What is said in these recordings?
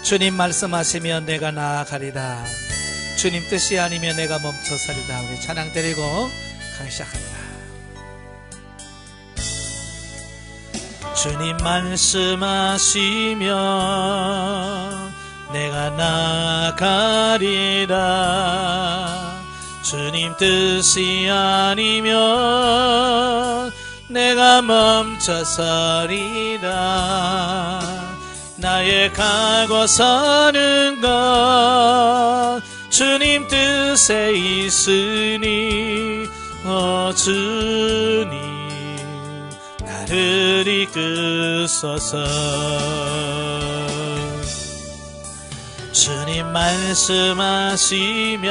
주님 말씀하시면 내가 나아가리라. 주님 뜻이 아니면 내가 멈춰서리다. 우리 찬양 드리고 강의 시작합니다. 주님 말씀하시면 내가 나아가리라. 주님 뜻이 아니면 내가 멈춰서리라. 나의 가고 서는 것 주님 뜻에 있으니 주님 나를 이끄소서. 주님 말씀하시면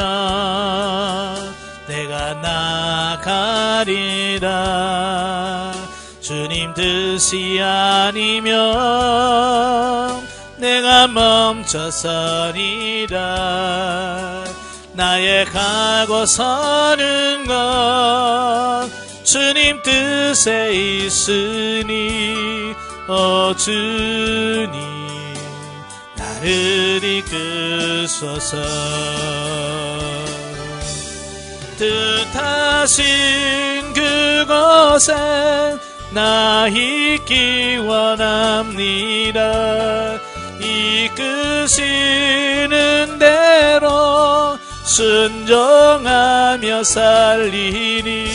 내가 나아가리라. 주님 뜻이 아니면 내가 멈춰서리라. 나의 가고 서는 것 주님 뜻에 있으니 주님 나를 이끄소서. 뜻하신 그곳에 나 있기 원합니다. 이끄시는 대로 순종하며 살리니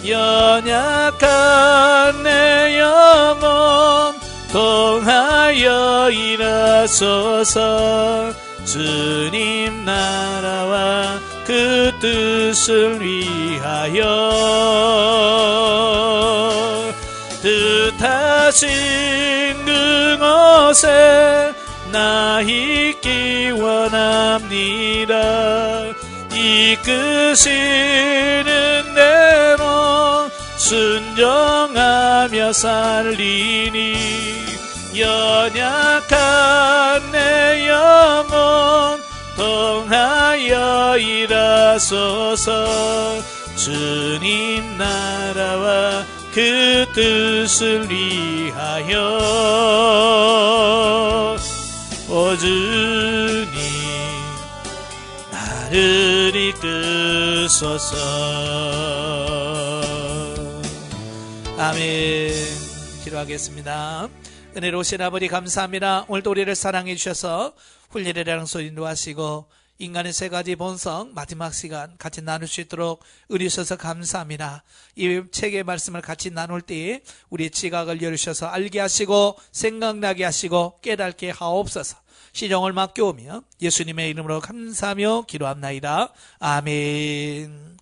연약한 내 영혼 통하여 일하소서. 주님 나라와 그 뜻을 위하여 뜻하신 그곳에 나 있기 원합니다. 이끄시는 대로 순종하며 살리니 연약한 내 영혼 통하여 일하소서. 주님 나라와 그 뜻을 위하여 주님 나를 이끄소서. 아멘. 기도하겠습니다. 은혜로우신 아버지 감사합니다. 오늘도 우리를 사랑해 주셔서 훈련이라는 소리 인도하시고 인간의 세 가지 본성 마지막 시간 같이 나눌 수 있도록 은혜 주셔서 감사합니다. 이 책의 말씀을 같이 나눌 때 우리의 지각을 열으셔서 알게 하시고 생각나게 하시고 깨닫게 하옵소서. 시정을 맡겨오며 예수님의 이름으로 감사하며 기도합나이다. 아멘.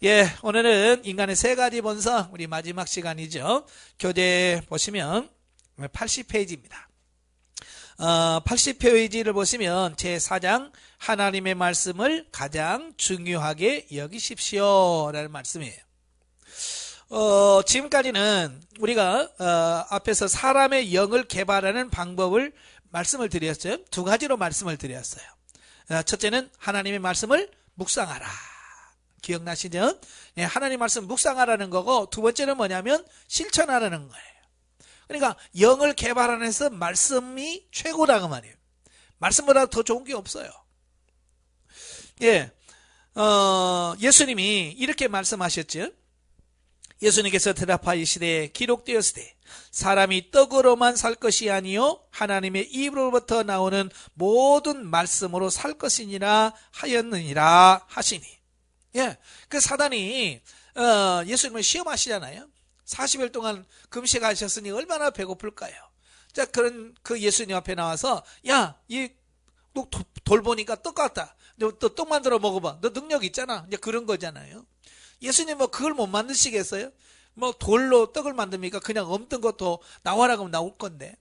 예, 오늘은 인간의 세 가지 본성 우리 마지막 시간이죠. 교재 보시면 80페이지입니다. 80페이지를 보시면 제4장 하나님의 말씀을 가장 중요하게 여기십시오 라는 말씀이에요. 지금까지는 우리가 앞에서 사람의 영을 개발하는 방법을 말씀을 드렸죠. 두 가지로 말씀을 드렸어요. 첫째는 하나님의 말씀을 묵상하라. 기억나시죠? 예, 하나님 말씀 묵상하라는 거고, 두 번째는 뭐냐면 실천하라는 거예요. 그러니까 영을 개발하는 데서 말씀이 최고다 그 말이에요. 말씀보다 더 좋은 게 없어요. 예, 예수님이 이렇게 말씀하셨죠. 예수님께서 대답하시되 기록되었으되 사람이 떡으로만 살 것이 아니요 하나님의 입으로부터 나오는 모든 말씀으로 살 것이니라 하였느니라 하시니. 예, 그 사단이 예수님을 시험하시잖아요. 40일 동안 금식하셨으니 얼마나 배고플까요? 자, 그런 그 예수님 앞에 나와서 야, 이 돌 보니까 떡 같다. 너 떡 만들어 먹어봐. 너 능력 있잖아. 이제 그런 거잖아요. 예수님 뭐 그걸 못 만드시겠어요? 뭐 돌로 떡을 만듭니까? 그냥 없던 것도 나와라 그러면 나올 건데.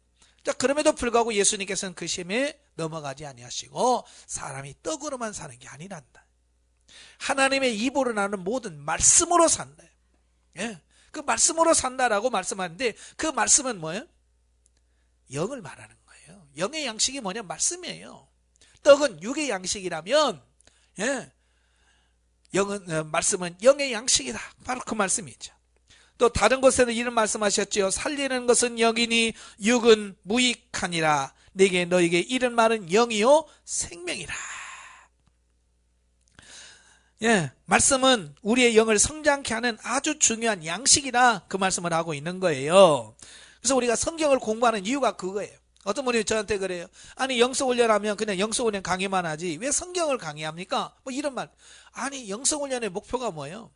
자, 그럼에도 불구하고 예수님께서는 그 시험에 넘어가지 아니하시고 사람이 떡으로만 사는 게 아니란다. 하나님의 입으로 나오는 모든 말씀으로 산다. 예. 그 말씀으로 산다라고 말씀하는데 그 말씀은 뭐예요? 영을 말하는 거예요. 영의 양식이 뭐냐? 말씀이에요. 떡은 육의 양식이라면 예. 말씀은 영의 양식이다. 바로 그 말씀이죠. 또 다른 곳에는 이런 말씀하셨죠. 살리는 것은 영이니 육은 무익하니라. 내게 너에게 이른 말은 영이요 생명이라. 예, 말씀은 우리의 영을 성장케 하는 아주 중요한 양식이라 그 말씀을 하고 있는 거예요. 그래서 우리가 성경을 공부하는 이유가 그거예요. 어떤 분이 저한테 그래요. 아니 영성훈련하면 그냥 영성훈련 강의만 하지 왜 성경을 강의합니까? 뭐 이런 말. 아니 영성훈련의 목표가 뭐예요?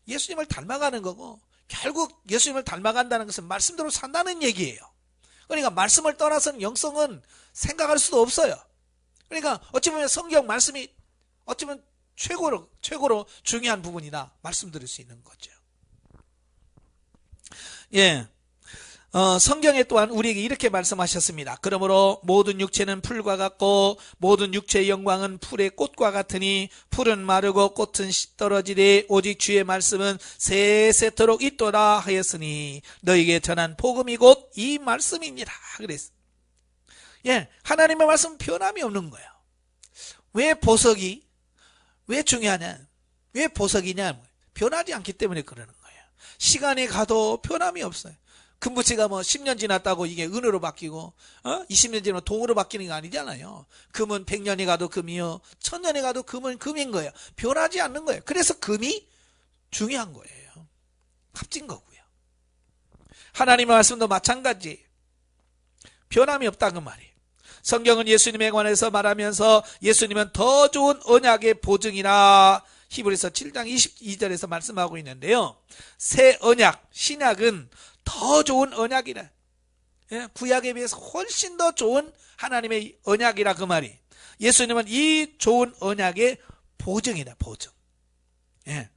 예수님을 닮아가는 거고 결국 예수님을 닮아간다는 것은 말씀대로 산다는 얘기예요. 그러니까 말씀을 떠나서는 영성은 생각할 수도 없어요. 그러니까 어찌 보면 성경 말씀이 어찌 보면 최고로 중요한 부분이다 말씀드릴 수 있는 거죠. 예. 성경에 또한 우리에게 이렇게 말씀하셨습니다. 그러므로 모든 육체는 풀과 같고 모든 육체의 영광은 풀의 꽃과 같으니 풀은 마르고 꽃은 떨어지되 오직 주의 말씀은 세세토록 있도다 하였으니 너에게 전한 복음이 곧 이 말씀이니라 그랬어요. 예, 하나님의 말씀은 변함이 없는 거예요. 왜 보석이 왜 중요하냐? 왜 보석이냐? 변하지 않기 때문에 그러는 거예요. 시간이 가도 변함이 없어요. 금붙이가 뭐 10년 지났다고 이게 은으로 바뀌고 20년 지나면 동으로 바뀌는 게 아니잖아요. 금은 100년이 가도 금이요 1000년이 가도 금은 금인 거예요. 변하지 않는 거예요. 그래서 금이 중요한 거예요. 값진 거고요. 하나님의 말씀도 마찬가지 변함이 없다 그 말이에요. 성경은 예수님에 관해서 말하면서 예수님은 더 좋은 언약의 보증이라 히브리서 7장 22절에서 말씀하고 있는데요. 새 언약, 신약은 더 좋은 언약이라. 예, 구약에 비해서 훨씬 더 좋은 하나님의 언약이라 그 말이. 예수님은 이 좋은 언약의 보증이다, 보증. 예.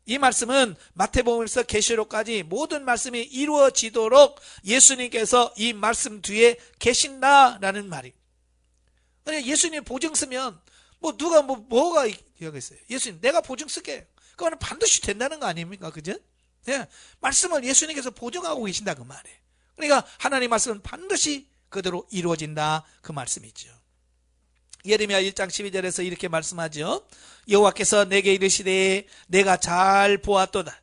이 말씀은 마태복음에서 계시록까지 모든 말씀이 이루어지도록 예수님께서 이 말씀 뒤에 계신다라는 말이. 예수님 보증 쓰면 뭐 누가 뭐가 여기겠어요? 예수님 내가 보증 쓸게. 그거는 반드시 된다는 거 아닙니까? 그죠? 예, 말씀을 예수님께서 보증하고 계신다 그 말이에요. 그러니까 하나님 말씀은 반드시 그대로 이루어진다 그 말씀이죠. 예레미야 1장 12절에서 이렇게 말씀하죠. 여호와께서 내게 이르시되 내가 잘 보았도다.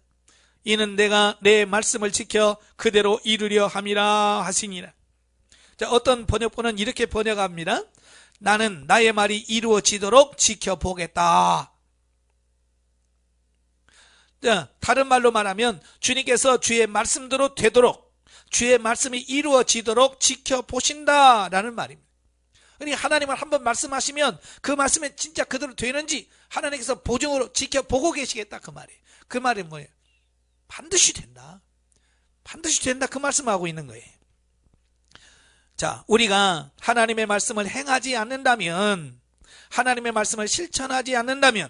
이는 내가 내 말씀을 지켜 그대로 이루려 함이라 하시니라. 자, 어떤 번역본은 이렇게 번역합니다. 나는 나의 말이 이루어지도록 지켜보겠다. 자, 다른 말로 말하면 주님께서 주의 말씀대로 되도록 주의 말씀이 이루어지도록 지켜보신다라는 말입니다. 그러니까 하나님은 한번 말씀하시면 그 말씀이 진짜 그대로 되는지 하나님께서 보증으로 지켜보고 계시겠다 그 말이에요. 그 말이 뭐예요? 반드시 된다. 반드시 된다 그 말씀하고 있는 거예요. 자, 우리가 하나님의 말씀을 행하지 않는다면, 하나님의 말씀을 실천하지 않는다면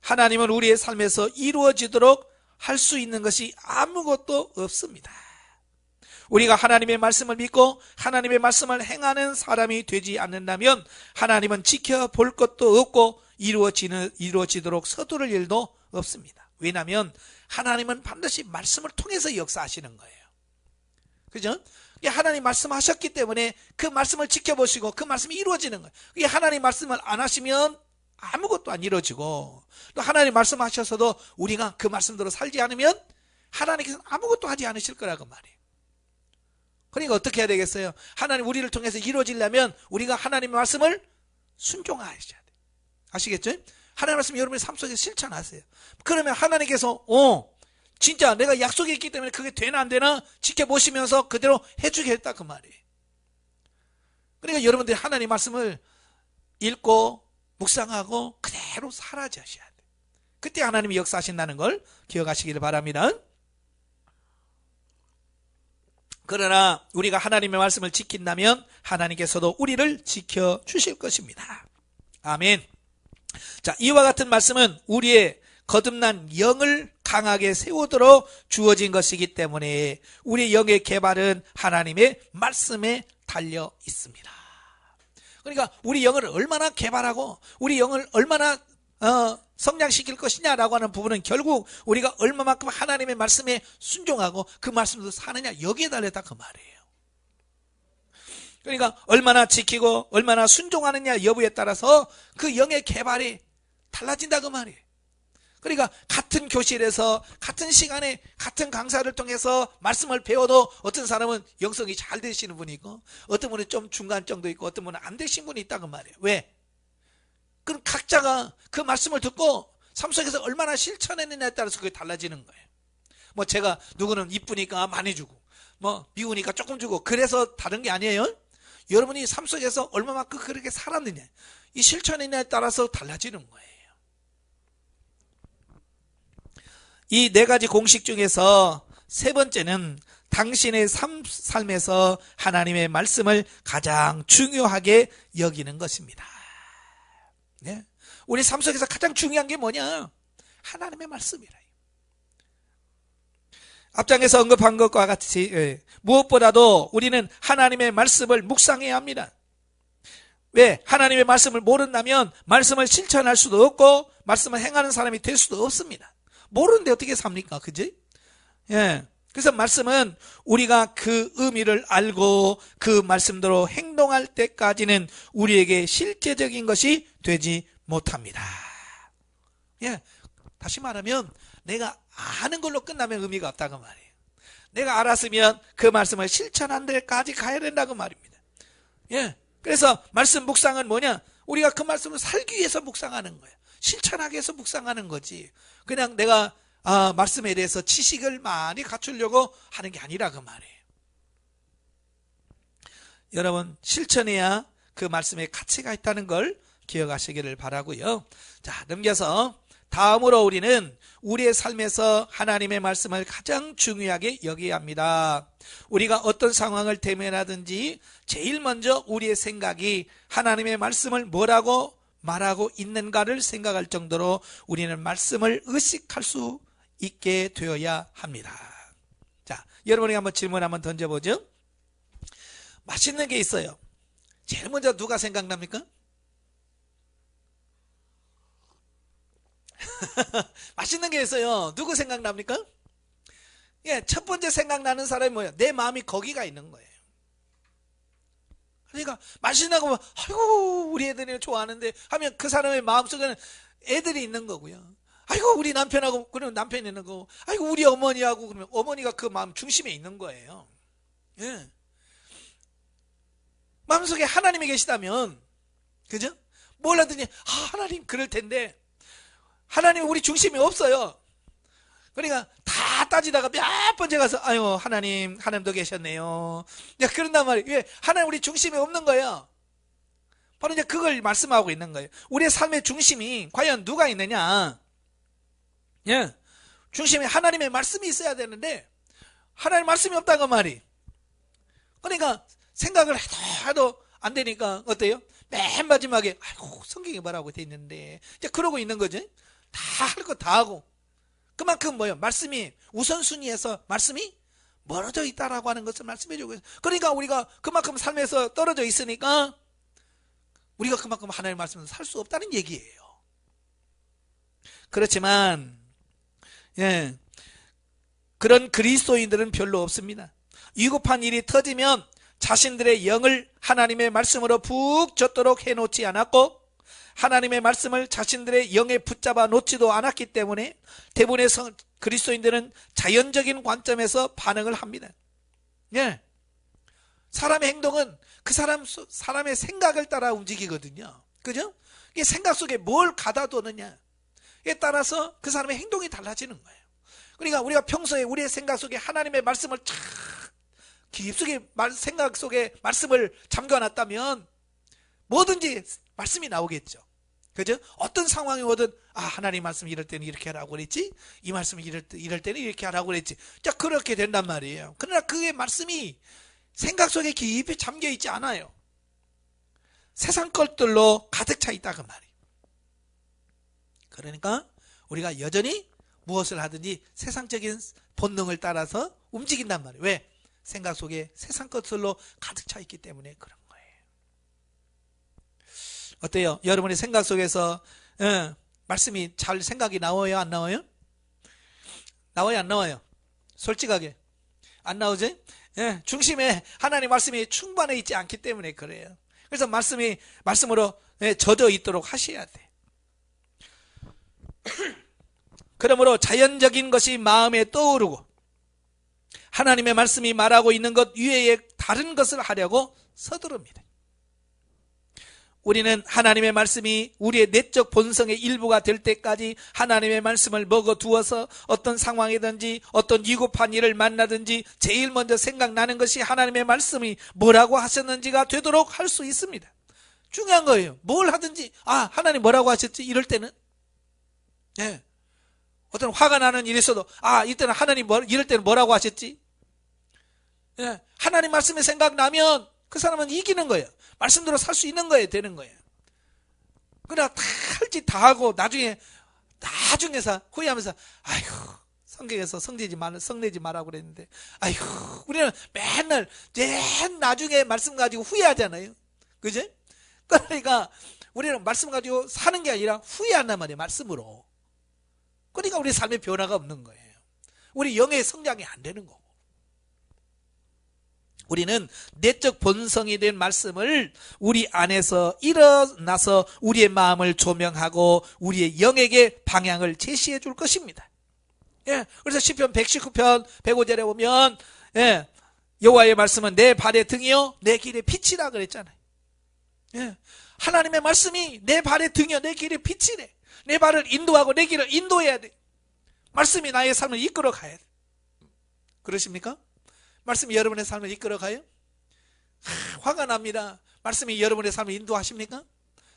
하나님은 우리의 삶에서 이루어지도록 할 수 있는 것이 아무것도 없습니다. 우리가 하나님의 말씀을 믿고 하나님의 말씀을 행하는 사람이 되지 않는다면 하나님은 지켜볼 것도 없고 이루어지도록 서두를 일도 없습니다. 왜냐하면 하나님은 반드시 말씀을 통해서 역사하시는 거예요. 그죠? 하나님 말씀하셨기 때문에 그 말씀을 지켜보시고 그 말씀이 이루어지는 거예요. 하나님 말씀을 안 하시면 아무것도 안 이루어지고, 또 하나님 말씀하셔서도 우리가 그 말씀대로 살지 않으면 하나님께서는 아무것도 하지 않으실 거라고 말이에요. 그러니까 어떻게 해야 되겠어요? 하나님 우리를 통해서 이루어지려면 우리가 하나님의 말씀을 순종하셔야 돼요. 아시겠죠? 하나님의 말씀 여러분의 삶 속에 실천하세요. 그러면 하나님께서 진짜 내가 약속이 있기 때문에 그게 되나 안 되나 지켜보시면서 그대로 해주겠다 그 말이에요. 그러니까 여러분들이 하나님 말씀을 읽고 묵상하고 그대로 살아가셔야 돼요. 그때 하나님이 역사하신다는 걸 기억하시기를 바랍니다. 그러나 우리가 하나님의 말씀을 지킨다면 하나님께서도 우리를 지켜주실 것입니다. 아멘. 자, 이와 같은 말씀은 우리의 거듭난 영을 강하게 세우도록 주어진 것이기 때문에 우리의 영의 개발은 하나님의 말씀에 달려 있습니다. 그러니까 우리 영을 얼마나 개발하고 우리 영을 얼마나 성장시킬 것이냐라고 하는 부분은 결국 우리가 얼마만큼 하나님의 말씀에 순종하고 그 말씀도 사느냐 여기에 달렸다 그 말이에요. 그러니까 얼마나 지키고 얼마나 순종하느냐 여부에 따라서 그 영의 개발이 달라진다 그 말이에요. 그러니까 같은 교실에서 같은 시간에 같은 강사를 통해서 말씀을 배워도 어떤 사람은 영성이 잘 되시는 분이 있고 어떤 분은 좀 중간 정도 있고 어떤 분은 안 되신 분이 있다고 말이에요. 왜? 그럼 각자가 그 말씀을 듣고 삶 속에서 얼마나 실천했느냐에 따라서 그게 달라지는 거예요. 뭐 제가 누구는 이쁘니까 많이 주고 뭐 미우니까 조금 주고 그래서 다른 게 아니에요. 여러분이 삶 속에서 얼마만큼 그렇게 살았느냐 이 실천이냐에 따라서 달라지는 거예요. 이 네 가지 공식 중에서 세 번째는 당신의 삶에서 하나님의 말씀을 가장 중요하게 여기는 것입니다. 네? 우리 삶 속에서 가장 중요한 게 뭐냐? 하나님의 말씀이라. 앞장에서 언급한 것과 같이 무엇보다도 우리는 하나님의 말씀을 묵상해야 합니다. 왜? 하나님의 말씀을 모른다면 말씀을 실천할 수도 없고 말씀을 행하는 사람이 될 수도 없습니다. 모르는데 어떻게 삽니까? 그지? 예. 그래서 말씀은 우리가 그 의미를 알고 그 말씀대로 행동할 때까지는 우리에게 실제적인 것이 되지 못합니다. 예. 다시 말하면 내가 아는 걸로 끝나면 의미가 없다고 말이에요. 내가 알았으면 그 말씀을 실천한 데까지 가야 된다고 말입니다. 예. 그래서 말씀 묵상은 뭐냐? 우리가 그 말씀을 살기 위해서 묵상하는 거예요. 실천하기 위해서 묵상하는 거지. 그냥 내가 말씀에 대해서 지식을 많이 갖추려고 하는 게 아니라 그 말이에요. 여러분 실천해야 그 말씀에 가치가 있다는 걸 기억하시기를 바라고요. 자, 넘겨서 다음으로 우리는 우리의 삶에서 하나님의 말씀을 가장 중요하게 여겨야 합니다. 우리가 어떤 상황을 대면하든지 제일 먼저 우리의 생각이 하나님의 말씀을 뭐라고 말하고 있는가를 생각할 정도로 우리는 말씀을 의식할 수 있게 되어야 합니다. 자, 여러분에게 한번 질문 한번 던져보죠. 맛있는 게 있어요. 제일 먼저 누가 생각납니까? 맛있는 게 있어요. 누구 생각납니까? 예, 첫 번째 생각나는 사람이 뭐예요? 내 마음이 거기가 있는 거예요. 그러니까 맛있는 거 보면 아이고 우리 애들이 좋아하는데 하면 그 사람의 마음속에는 애들이 있는 거고요. 아이고 우리 남편하고 그러면 남편이 있는 거고 아이고 우리 어머니하고 그러면 어머니가 그 마음 중심에 있는 거예요. 예. 마음속에 하나님이 계시다면 그죠? 뭘 하더니 하나님 그럴 텐데 하나님이 우리 중심이 없어요. 그러니까 다 따지다가 몇 번째 가서 아유 하나님도 계셨네요. 그런단 말이에요. 왜? 하나님 우리 중심이 없는 거예요. 바로 이제 그걸 말씀하고 있는 거예요. 우리의 삶의 중심이 과연 누가 있느냐? 예, 중심에 하나님의 말씀이 있어야 되는데 하나님 말씀이 없다고 말이. 그러니까 생각을 해도 안 되니까 어때요? 맨 마지막에 아이고 성경에 뭐라고 돼 있는데 이제 그러고 있는 거지. 다 할 거 다 하고 그만큼 뭐예요? 말씀이 우선순위에서 말씀이 멀어져 있다라고 하는 것을 말씀해주고 있어요. 그러니까 우리가 그만큼 삶에서 떨어져 있으니까 우리가 그만큼 하나님의 말씀을 살 수 없다는 얘기예요. 그렇지만 예, 그런 그리스도인들은 별로 없습니다. 위급한 일이 터지면 자신들의 영을 하나님의 말씀으로 푹 젖도록 해놓지 않았고 하나님의 말씀을 자신들의 영에 붙잡아 놓지도 않았기 때문에 대부분의 그리스도인들은 자연적인 관점에서 반응을 합니다. 예, 사람의 행동은 그 사람의 생각을 따라 움직이거든요. 그죠? 이게 생각 속에 뭘 가다두느냐에 따라서 그 사람의 행동이 달라지는 거예요. 그러니까 우리가 평소에 우리의 생각 속에 하나님의 말씀을 쫙 깊숙이 생각 속에 말씀을 잠겨놨다면 뭐든지 말씀이 나오겠죠. 그죠? 어떤 상황이 오든 하나님 말씀이 이럴 때는 이렇게 하라고 그랬지, 이 말씀이 이럴 때는 이렇게 하라고 그랬지. 자, 그렇게 된단 말이에요. 그러나 그의 말씀이 생각 속에 깊이 잠겨 있지 않아요. 세상 것들로 가득 차 있다 그 말이에요. 그러니까 우리가 여전히 무엇을 하든지 세상적인 본능을 따라서 움직인단 말이에요. 왜? 생각 속에 세상 것들로 가득 차 있기 때문에 그런 거예요. 어때요? 여러분의 생각 속에서 말씀이 잘 생각이 나와요? 안 나와요? 나와요? 안 나와요? 솔직하게 안 나오지? 예, 중심에 하나님 말씀이 충만해 있지 않기 때문에 그래요. 그래서 말씀으로 젖어 있도록 하셔야 돼. 그러므로 자연적인 것이 마음에 떠오르고 하나님의 말씀이 말하고 있는 것 이외에 다른 것을 하려고 서두릅니다. 우리는 하나님의 말씀이 우리의 내적 본성의 일부가 될 때까지 하나님의 말씀을 먹어두어서 어떤 상황이든지 어떤 위급한 일을 만나든지 제일 먼저 생각나는 것이 하나님의 말씀이 뭐라고 하셨는지가 되도록 할 수 있습니다. 중요한 거예요. 뭘 하든지 하나님 뭐라고 하셨지? 이럴 때는 어떤 화가 나는 일이 있어도 이때는 하나님 이럴 때는 뭐라고 하셨지? 하나님 말씀이 생각나면 그 사람은 이기는 거예요. 말씀대로 살 수 있는 거예요. 되는 거예요. 그러나 다 할 짓 다 하고 나중에서 후회하면서 성경에서 성내지 말라고 그랬는데 우리는 맨날 나중에 말씀 가지고 후회하잖아요. 그죠? 그러니까 우리는 말씀 가지고 사는 게 아니라 후회한단 말이에요. 말씀으로. 그러니까 우리 삶의 변화가 없는 거예요. 우리 영의 성장이 안 되는 거고. 우리는 내적 본성이 된 말씀을 우리 안에서 일어나서 우리의 마음을 조명하고 우리의 영에게 방향을 제시해 줄 것입니다. 그래서 시편 119편 105절에 보면 여호와의 말씀은 내 발의 등이요 내 길의 빛이라 그랬잖아요. 하나님의 말씀이 내 발의 등이요 내 길의 빛이래. 내 발을 인도하고 내 길을 인도해야 돼. 말씀이 나의 삶을 이끌어 가야 돼. 그러십니까? 말씀이 여러분의 삶을 이끌어 가요? 화가 납니다. 말씀이 여러분의 삶을 인도하십니까?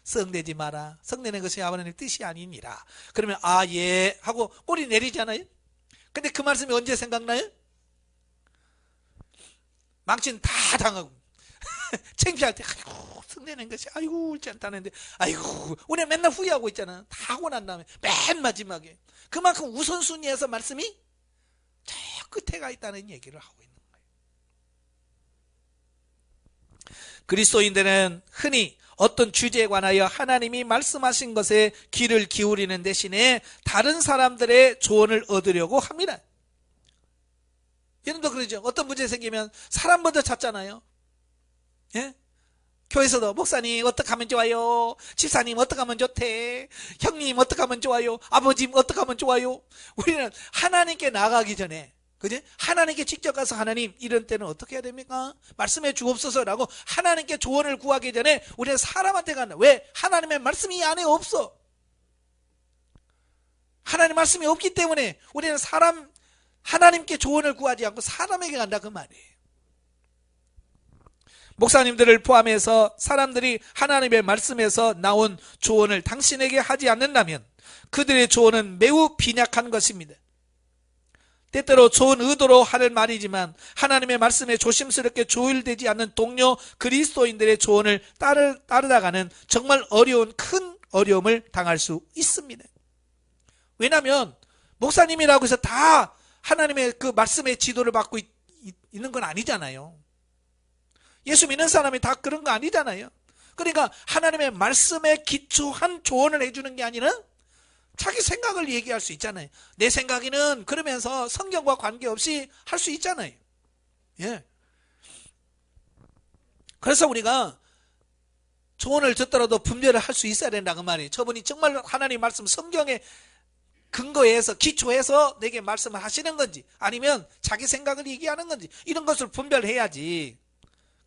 성내지 마라. 성내는 것이 아버님의 뜻이 아니니라. 그러면 예 하고 꼬리 내리잖아요. 근데 그 말씀이 언제 생각나요? 망신 다 당하고 창피할 때 성내는 것이 옳지 않다는데 우리가 맨날 후회하고 있잖아. 다 하고 난 다음에 맨 마지막에 그만큼 우선순위에서 말씀이 저 끝에 가 있다는 얘기를 하고 있는 거예요. 그리스도인들은 흔히 어떤 주제에 관하여 하나님이 말씀하신 것에 귀를 기울이는 대신에 다른 사람들의 조언을 얻으려고 합니다. 여러분도 그러죠. 어떤 문제 생기면 사람 먼저 찾잖아요. 교회에서도 목사님 어떻게 하면 좋아요? 집사님 어떻게 하면 좋대? 형님 어떻게 하면 좋아요? 아버님 어떻게 하면 좋아요? 우리는 하나님께 나가기 전에 그지? 하나님께 직접 가서 하나님 이런 때는 어떻게 해야 됩니까? 말씀해 주옵소서라고 하나님께 조언을 구하기 전에 우리는 사람한테 간다. 왜? 하나님의 말씀이 이 안에 없어. 하나님의 말씀이 없기 때문에 우리는 하나님께 조언을 구하지 않고 사람에게 간다 그 말이에요. 목사님들을 포함해서 사람들이 하나님의 말씀에서 나온 조언을 당신에게 하지 않는다면 그들의 조언은 매우 빈약한 것입니다. 때때로 좋은 의도로 하는 말이지만 하나님의 말씀에 조심스럽게 조율되지 않는 동료 그리스도인들의 조언을 따르다가는 정말 큰 어려움을 당할 수 있습니다. 왜냐하면 목사님이라고 해서 다 하나님의 그 말씀의 지도를 받고 있는 건 아니잖아요. 예수 믿는 사람이 다 그런 거 아니잖아요. 그러니까 하나님의 말씀에 기초한 조언을 해주는 게 아니라 자기 생각을 얘기할 수 있잖아요. 내 생각에는 그러면서 성경과 관계없이 할 수 있잖아요. 그래서 우리가 조언을 듣더라도 분별을 할 수 있어야 된다 그 말이에요. 저분이 정말 하나님 말씀 성경에 근거해서 기초해서 내게 말씀을 하시는 건지 아니면 자기 생각을 얘기하는 건지 이런 것을 분별해야지.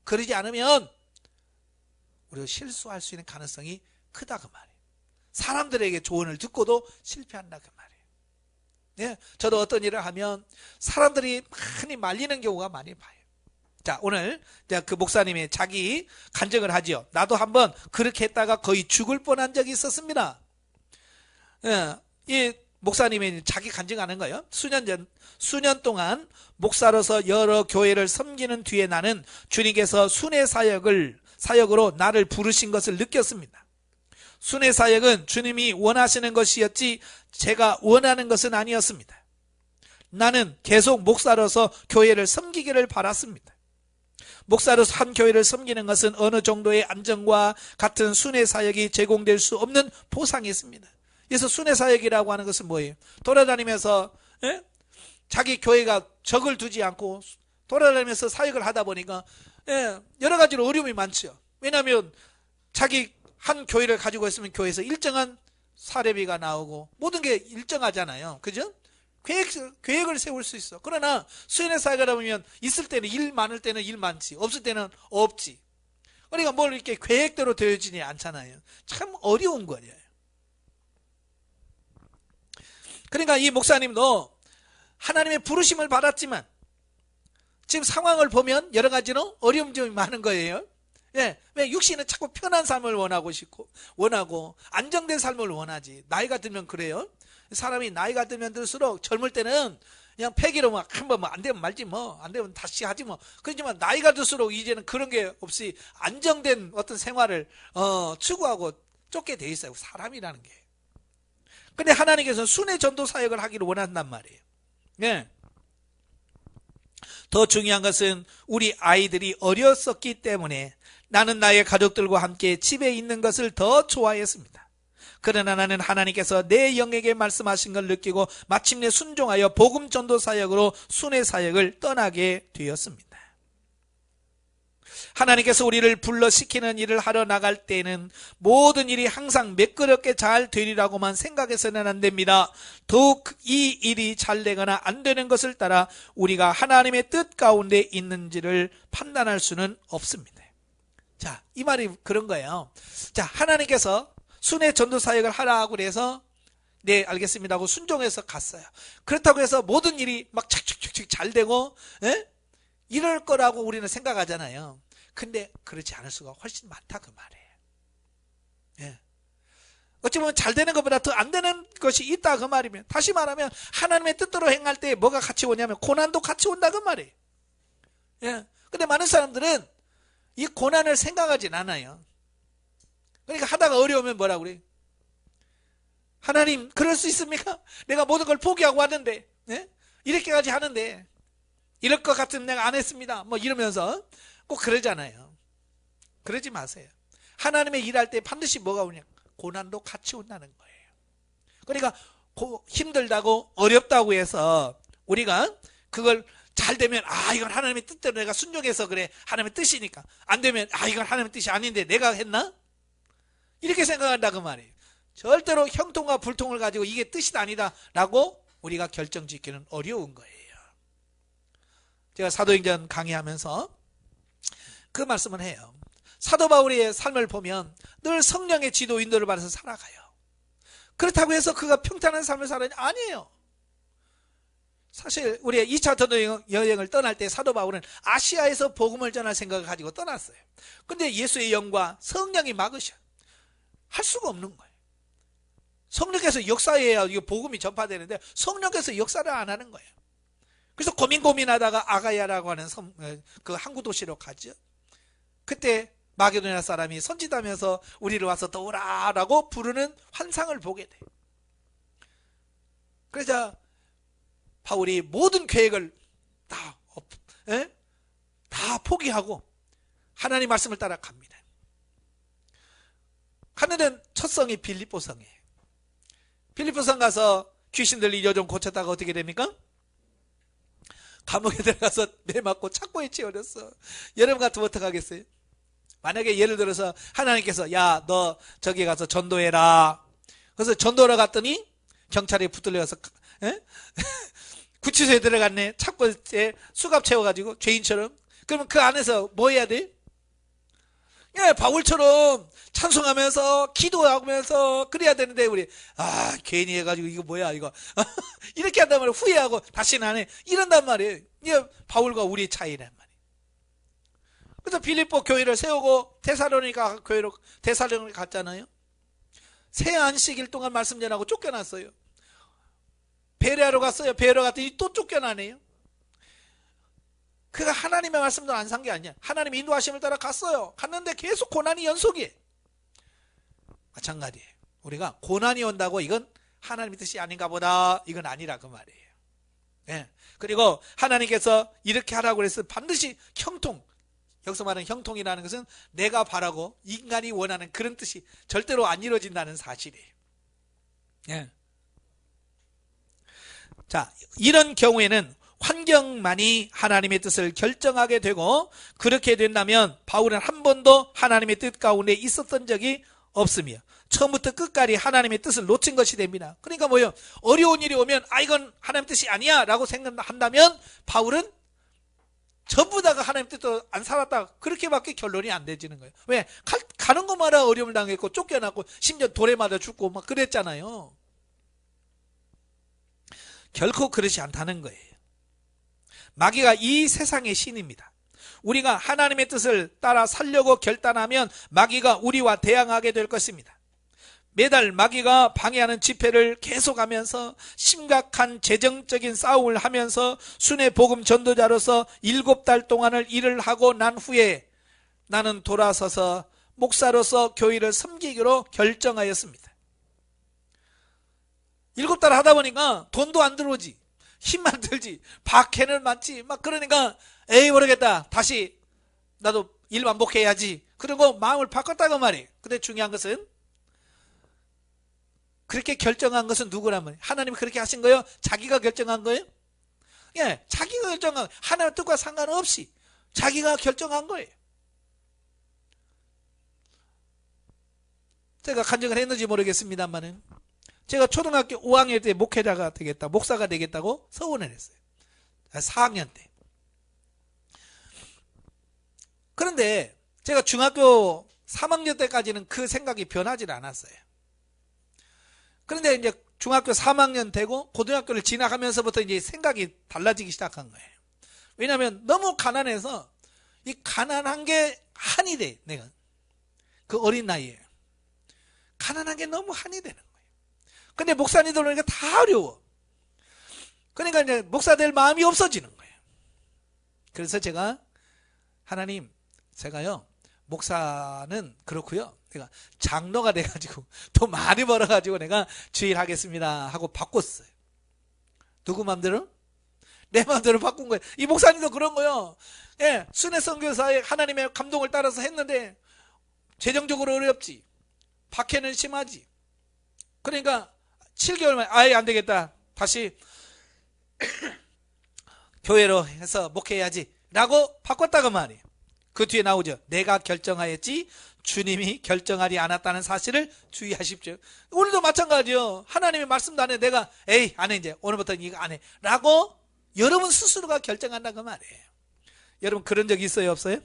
그러지 않으면 우리가 실수할 수 있는 가능성이 크다 그 말이에요. 사람들에게 조언을 듣고도 실패한다 그 말이에요. 저도 어떤 일을 하면 사람들이 많이 말리는 경우가 많이 봐요. 자, 오늘 그 목사님이 자기 간증을 하지요. 나도 한번 그렇게 했다가 거의 죽을 뻔한 적이 있었습니다. 이 목사님이 자기 간증하는 거예요. 수년 동안 목사로서 여러 교회를 섬기는 뒤에 나는 주님께서 순회 사역으로 나를 부르신 것을 느꼈습니다. 순회 사역은 주님이 원하시는 것이었지 제가 원하는 것은 아니었습니다. 나는 계속 목사로서 교회를 섬기기를 바랐습니다. 목사로서 한 교회를 섬기는 것은 어느 정도의 안정과 같은 순회 사역이 제공될 수 없는 보상이 있습니다. 그래서 순회 사역이라고 하는 것은 뭐예요? 돌아다니면서 자기 교회가 적을 두지 않고 돌아다니면서 사역을 하다 보니까 여러 가지로 어려움이 많죠. 왜냐하면 자기 한 교회를 가지고 있으면 교회에서 일정한 사례비가 나오고 모든 게 일정하잖아요. 그죠? 계획을 세울 수 있어. 그러나 수연의 사회가 보면 있을 때는 일 많을 때는 일 많지, 없을 때는 없지. 그러니까 뭘 이렇게 계획대로 되어지지 않잖아요. 참 어려운 거예요. 그러니까 이 목사님도 하나님의 부르심을 받았지만 지금 상황을 보면 여러 가지로 어려움이 좀 많은 거예요. 예, 왜 육신은 자꾸 편한 삶을 원하고 안정된 삶을 원하지. 나이가 들면 그래요. 사람이 나이가 들면 들수록 젊을 때는 그냥 패기로 막 한번 뭐 안 되면 말지 뭐 안 되면 다시 하지 뭐. 그렇지만 나이가 들수록 이제는 그런 게 없이 안정된 어떤 생활을 추구하고 쫓게 돼 있어요. 사람이라는 게. 근데 하나님께서는 순회 전도 사역을 하기를 원한단 말이에요. 예. 더 중요한 것은 우리 아이들이 어렸었기 때문에 나는 나의 가족들과 함께 집에 있는 것을 더 좋아했습니다. 그러나 나는 하나님께서 내 영에게 말씀하신 걸 느끼고 마침내 순종하여 복음 전도 사역으로 순회 사역을 떠나게 되었습니다. 하나님께서 우리를 불러 시키는 일을 하러 나갈 때는 모든 일이 항상 매끄럽게 잘 되리라고만 생각해서는 안 됩니다. 더욱 이 일이 잘 되거나 안 되는 것을 따라 우리가 하나님의 뜻 가운데 있는지를 판단할 수는 없습니다. 자, 이 말이 그런 거예요. 자, 하나님께서 순회 전도 사역을 하라고 그래서 네 알겠습니다 하고 순종해서 갔어요. 그렇다고 해서 모든 일이 막 착착착착 잘 되고 이럴 거라고 우리는 생각하잖아요. 근데 그렇지 않을 수가 훨씬 많다 그 말이에요. 예. 어찌 보면 잘 되는 것보다 더 안 되는 것이 있다 그 말이면, 다시 말하면 하나님의 뜻대로 행할 때 뭐가 같이 오냐면 고난도 같이 온다 그 말이에요. 예. 근데 많은 사람들은 이 고난을 생각하진 않아요. 그러니까 하다가 어려우면 뭐라고 그래? 하나님 그럴 수 있습니까? 내가 모든 걸 포기하고 왔는데, 예? 이렇게까지 하는데 이럴 것 같으면 내가 안 했습니다 뭐 이러면서 꼭 그러잖아요. 그러지 마세요. 하나님의 일할 때 반드시 뭐가 오냐? 고난도 같이 온다는 거예요. 그러니까 힘들다고 어렵다고 해서 우리가 그걸 잘 되면 이건 하나님의 뜻대로 내가 순종해서 그래, 하나님의 뜻이니까. 안 되면 이건 하나님의 뜻이 아닌데 내가 했나? 이렇게 생각한다 그 말이에요. 절대로 형통과 불통을 가지고 이게 뜻이 아니다 라고 우리가 결정짓기는 어려운 거예요. 제가 사도행전 강의하면서 그 말씀을 해요. 사도 바울의 삶을 보면 늘 성령의 지도 인도를 받아서 살아가요. 그렇다고 해서 그가 평탄한 삶을 살아야 아니에요. 사실 우리 2차 전도 여행을 떠날 때 사도 바울은 아시아에서 복음을 전할 생각을 가지고 떠났어요. 근데 예수의 영과 성령이 막으셔. 할 수가 없는 거예요. 성령께서 역사해야 이거 복음이 전파되는데 성령께서 역사를 안 하는 거예요. 그래서 고민하다가 아가야라고 하는 그 항구 도시로 가죠. 그때 마게도냐 사람이 선지자면서 우리를 와서 도우라라고 부르는 환상을 보게 돼요. 그래서 바울이 모든 계획을 다 포기하고 하나님 말씀을 따라 갑니다. 가는 첫 성이 빌립보 성이에요. 빌립보 성 가서 귀신 들린 여종 고쳤다가 어떻게 됩니까? 감옥에 들어가서 매 맞고 착고에 치어렸어. 여러분 같으면 어떡하겠어요? 만약에 예를 들어서 하나님께서 야 너 저기 가서 전도해라. 그래서 전도하러 갔더니 경찰에 붙들려서 구치소에 들어갔네. 착고에 수갑 채워가지고 죄인처럼. 그러면 그 안에서 뭐 해야 돼? 예, 바울처럼 찬송하면서 기도하면서 그래야 되는데 우리 괜히 해가지고 이거 뭐야 이거 이렇게 한단 말이에요. 후회하고 다시는 안 해 이런단 말이에요. 이게 바울과 우리의 차이란 말이에요. 그래서 빌립보 교회를 세우고 데살로니가 교회로 데살로니가 갔잖아요. 새 안식일 동안 말씀 전하고 쫓겨났어요. 베레아로 갔어요. 베레아 갔더니 또 쫓겨나네요. 그가 하나님의 말씀도 안 산 게 아니야. 하나님의 인도하심을 따라 갔어요. 갔는데 계속 고난이 연속이에요. 마찬가지예요. 우리가 고난이 온다고 이건 하나님의 뜻이 아닌가 보다, 이건 아니라 그 말이에요. 예. 그리고 하나님께서 이렇게 하라고 그래서 반드시 형통, 여기서 말하는 형통이라는 것은 내가 바라고 인간이 원하는 그런 뜻이 절대로 안 이루어진다는 사실이에요. 예. 자, 이런 경우에는 환경만이 하나님의 뜻을 결정하게 되고, 그렇게 된다면 바울은 한 번도 하나님의 뜻 가운데 있었던 적이 없으며 처음부터 끝까지 하나님의 뜻을 놓친 것이 됩니다. 그러니까 뭐예요? 어려운 일이 오면 이건 하나님 뜻이 아니야 라고 생각한다면 바울은 전부 다가 하나님 뜻도 안 살았다, 그렇게밖에 결론이 안 되지는 거예요. 왜? 가는 것마다 어려움을 당했고 쫓겨났고 심지어 돌에 맞아 죽고 막 그랬잖아요. 결코 그렇지 않다는 거예요. 마귀가 이 세상의 신입니다. 우리가 하나님의 뜻을 따라 살려고 결단하면 마귀가 우리와 대항하게 될 것입니다. 매달 마귀가 방해하는 집회를 계속하면서 심각한 재정적인 싸움을 하면서 순회 복음 전도자로서 7달 동안을 일을 하고 난 후에 나는 돌아서서 목사로서 교회를 섬기기로 결정하였습니다. 7달 하다 보니까 돈도 안 들어오지, 힘만 들지, 박해는 많지, 막 그러니까 에이 모르겠다, 다시 나도 일 반복해야지, 그리고 마음을 바꿨다고 말이에요. 근데 중요한 것은 그렇게 결정한 것은 누구라면 하나님이 그렇게 하신 거예요? 자기가 결정한 거예요? 예, 자기가 결정한, 하나님의 뜻과 상관없이 자기가 결정한 거예요. 제가 간증을 했는지 모르겠습니다만은 제가 초등학교 5학년 때 목회자가 되겠다, 목사가 되겠다고 서원을 했어요. 4학년 때. 그런데 제가 중학교 3학년 때까지는 그 생각이 변하지 않았어요. 그런데 이제 중학교 3학년 되고 고등학교를 지나가면서부터 이제 생각이 달라지기 시작한 거예요. 왜냐하면 너무 가난해서 이 가난한 게 한이 돼. 내가 그 어린 나이에 가난한 게 너무 한이 되는 거예요. 근데 목사님들 오니까 다 어려워. 그러니까 이제 목사 될 마음이 없어지는 거예요. 그래서 제가 하나님, 제가요 목사는 그렇고요, 내가 장로가 돼가지고 더 많이 벌어가지고 내가 주일하겠습니다 하고 바꿨어요. 누구 마음대로? 내 마음대로 바꾼 거예요. 이 목사님도 그런 거예요. 예, 순회 선교사의 하나님의 감동을 따라서 했는데 재정적으로 어렵지, 박해는 심하지. 그러니까 7개월 만에 아예 안 되겠다, 다시 교회로 해서 목회해야지 라고 바꿨다고 말이에요. 그 뒤에 나오죠. 내가 결정하였지 주님이 결정하지 않았다는 사실을 주의하십시오. 오늘도 마찬가지요. 하나님의 말씀도 안 해. 내가 에이 안 해, 이제 오늘부터 이거 안 해 라고 여러분 스스로가 결정한다고 말이에요. 여러분 그런 적 있어요, 없어요?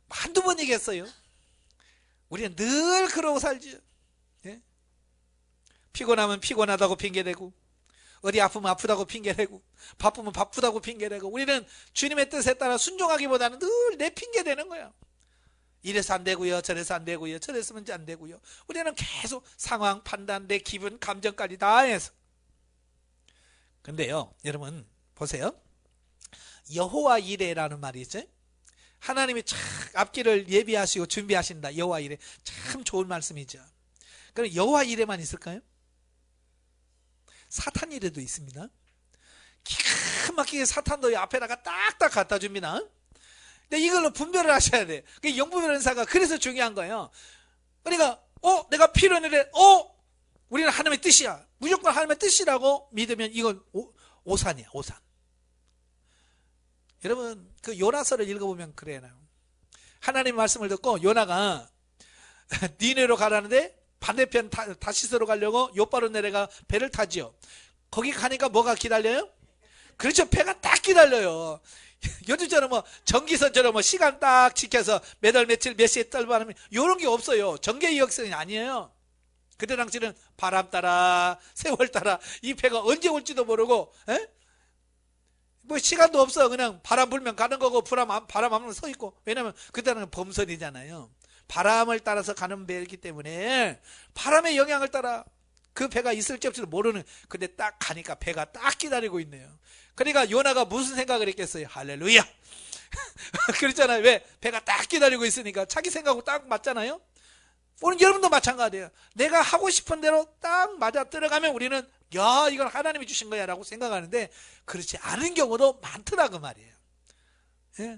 한두 번 얘기했어요. 우리는 늘 그러고 살죠. 예? 피곤하면 피곤하다고 핑계대고, 어디 아프면 아프다고 핑계대고, 바쁘면 바쁘다고 핑계대고, 우리는 주님의 뜻에 따라 순종하기보다는 늘 내 핑계대는 거야. 이래서 안 되고요, 저래서 안 되고요, 저래서는 안 되고요. 우리는 계속 상황 판단, 내 기분, 감정까지 다 해서. 근데요 여러분 보세요. 여호와 이레라는 말이 있죠. 하나님이 참 앞길을 예비하시고 준비하신다. 여호와 이레, 참 좋은 말씀이죠. 그럼 여호와 이레만 있을까요? 사탄 이레도 있습니다. 기가 막히게 사탄도 앞에다가 딱딱 갖다 줍니다. 근데 이걸로 분별을 하셔야 돼. 그 영분별 은사가 그래서 중요한 거예요. 그러니까 내가 필요했는데 우리는 하나님의 뜻이야, 무조건 하나님의 뜻이라고 믿으면 이건 오산이야, 오산. 여러분 그 요나서를 읽어보면 그래요. 하나님 말씀을 듣고 요나가 니네로 가라는데 반대편 다시스로 가려고 요바로 내려가 배를 타지요. 거기 가니까 뭐가 기다려요? 그렇죠, 배가 딱 기다려요. 요즘처럼 뭐 전기선처럼 뭐 시간 딱 지켜서 몇 월 며칠 몇 시에 떨바하면 이런 게 없어요. 전개역선이 아니에요. 그때 당시는 바람 따라 세월 따라 이 배가 언제 올지도 모르고, 뭐 시간도 없어. 그냥 바람 불면 가는 거고 바람 안 불면 서 있고. 왜냐면 그때는 범선이잖아요. 바람을 따라서 가는 배이기 때문에 바람의 영향을 따라 그 배가 있을지 없을지도 모르는. 근데 딱 가니까 배가 딱 기다리고 있네요. 그러니까 요나가 무슨 생각을 했겠어요? 할렐루야. 그렇잖아요. 왜? 배가 딱 기다리고 있으니까 자기 생각하고 딱 맞잖아요. 오늘 여러분도 마찬가지예요. 내가 하고 싶은 대로 딱 맞아 들어가면 우리는 야 이건 하나님이 주신 거야 라고 생각하는데 그렇지 않은 경우도 많더라고 말이에요. 예?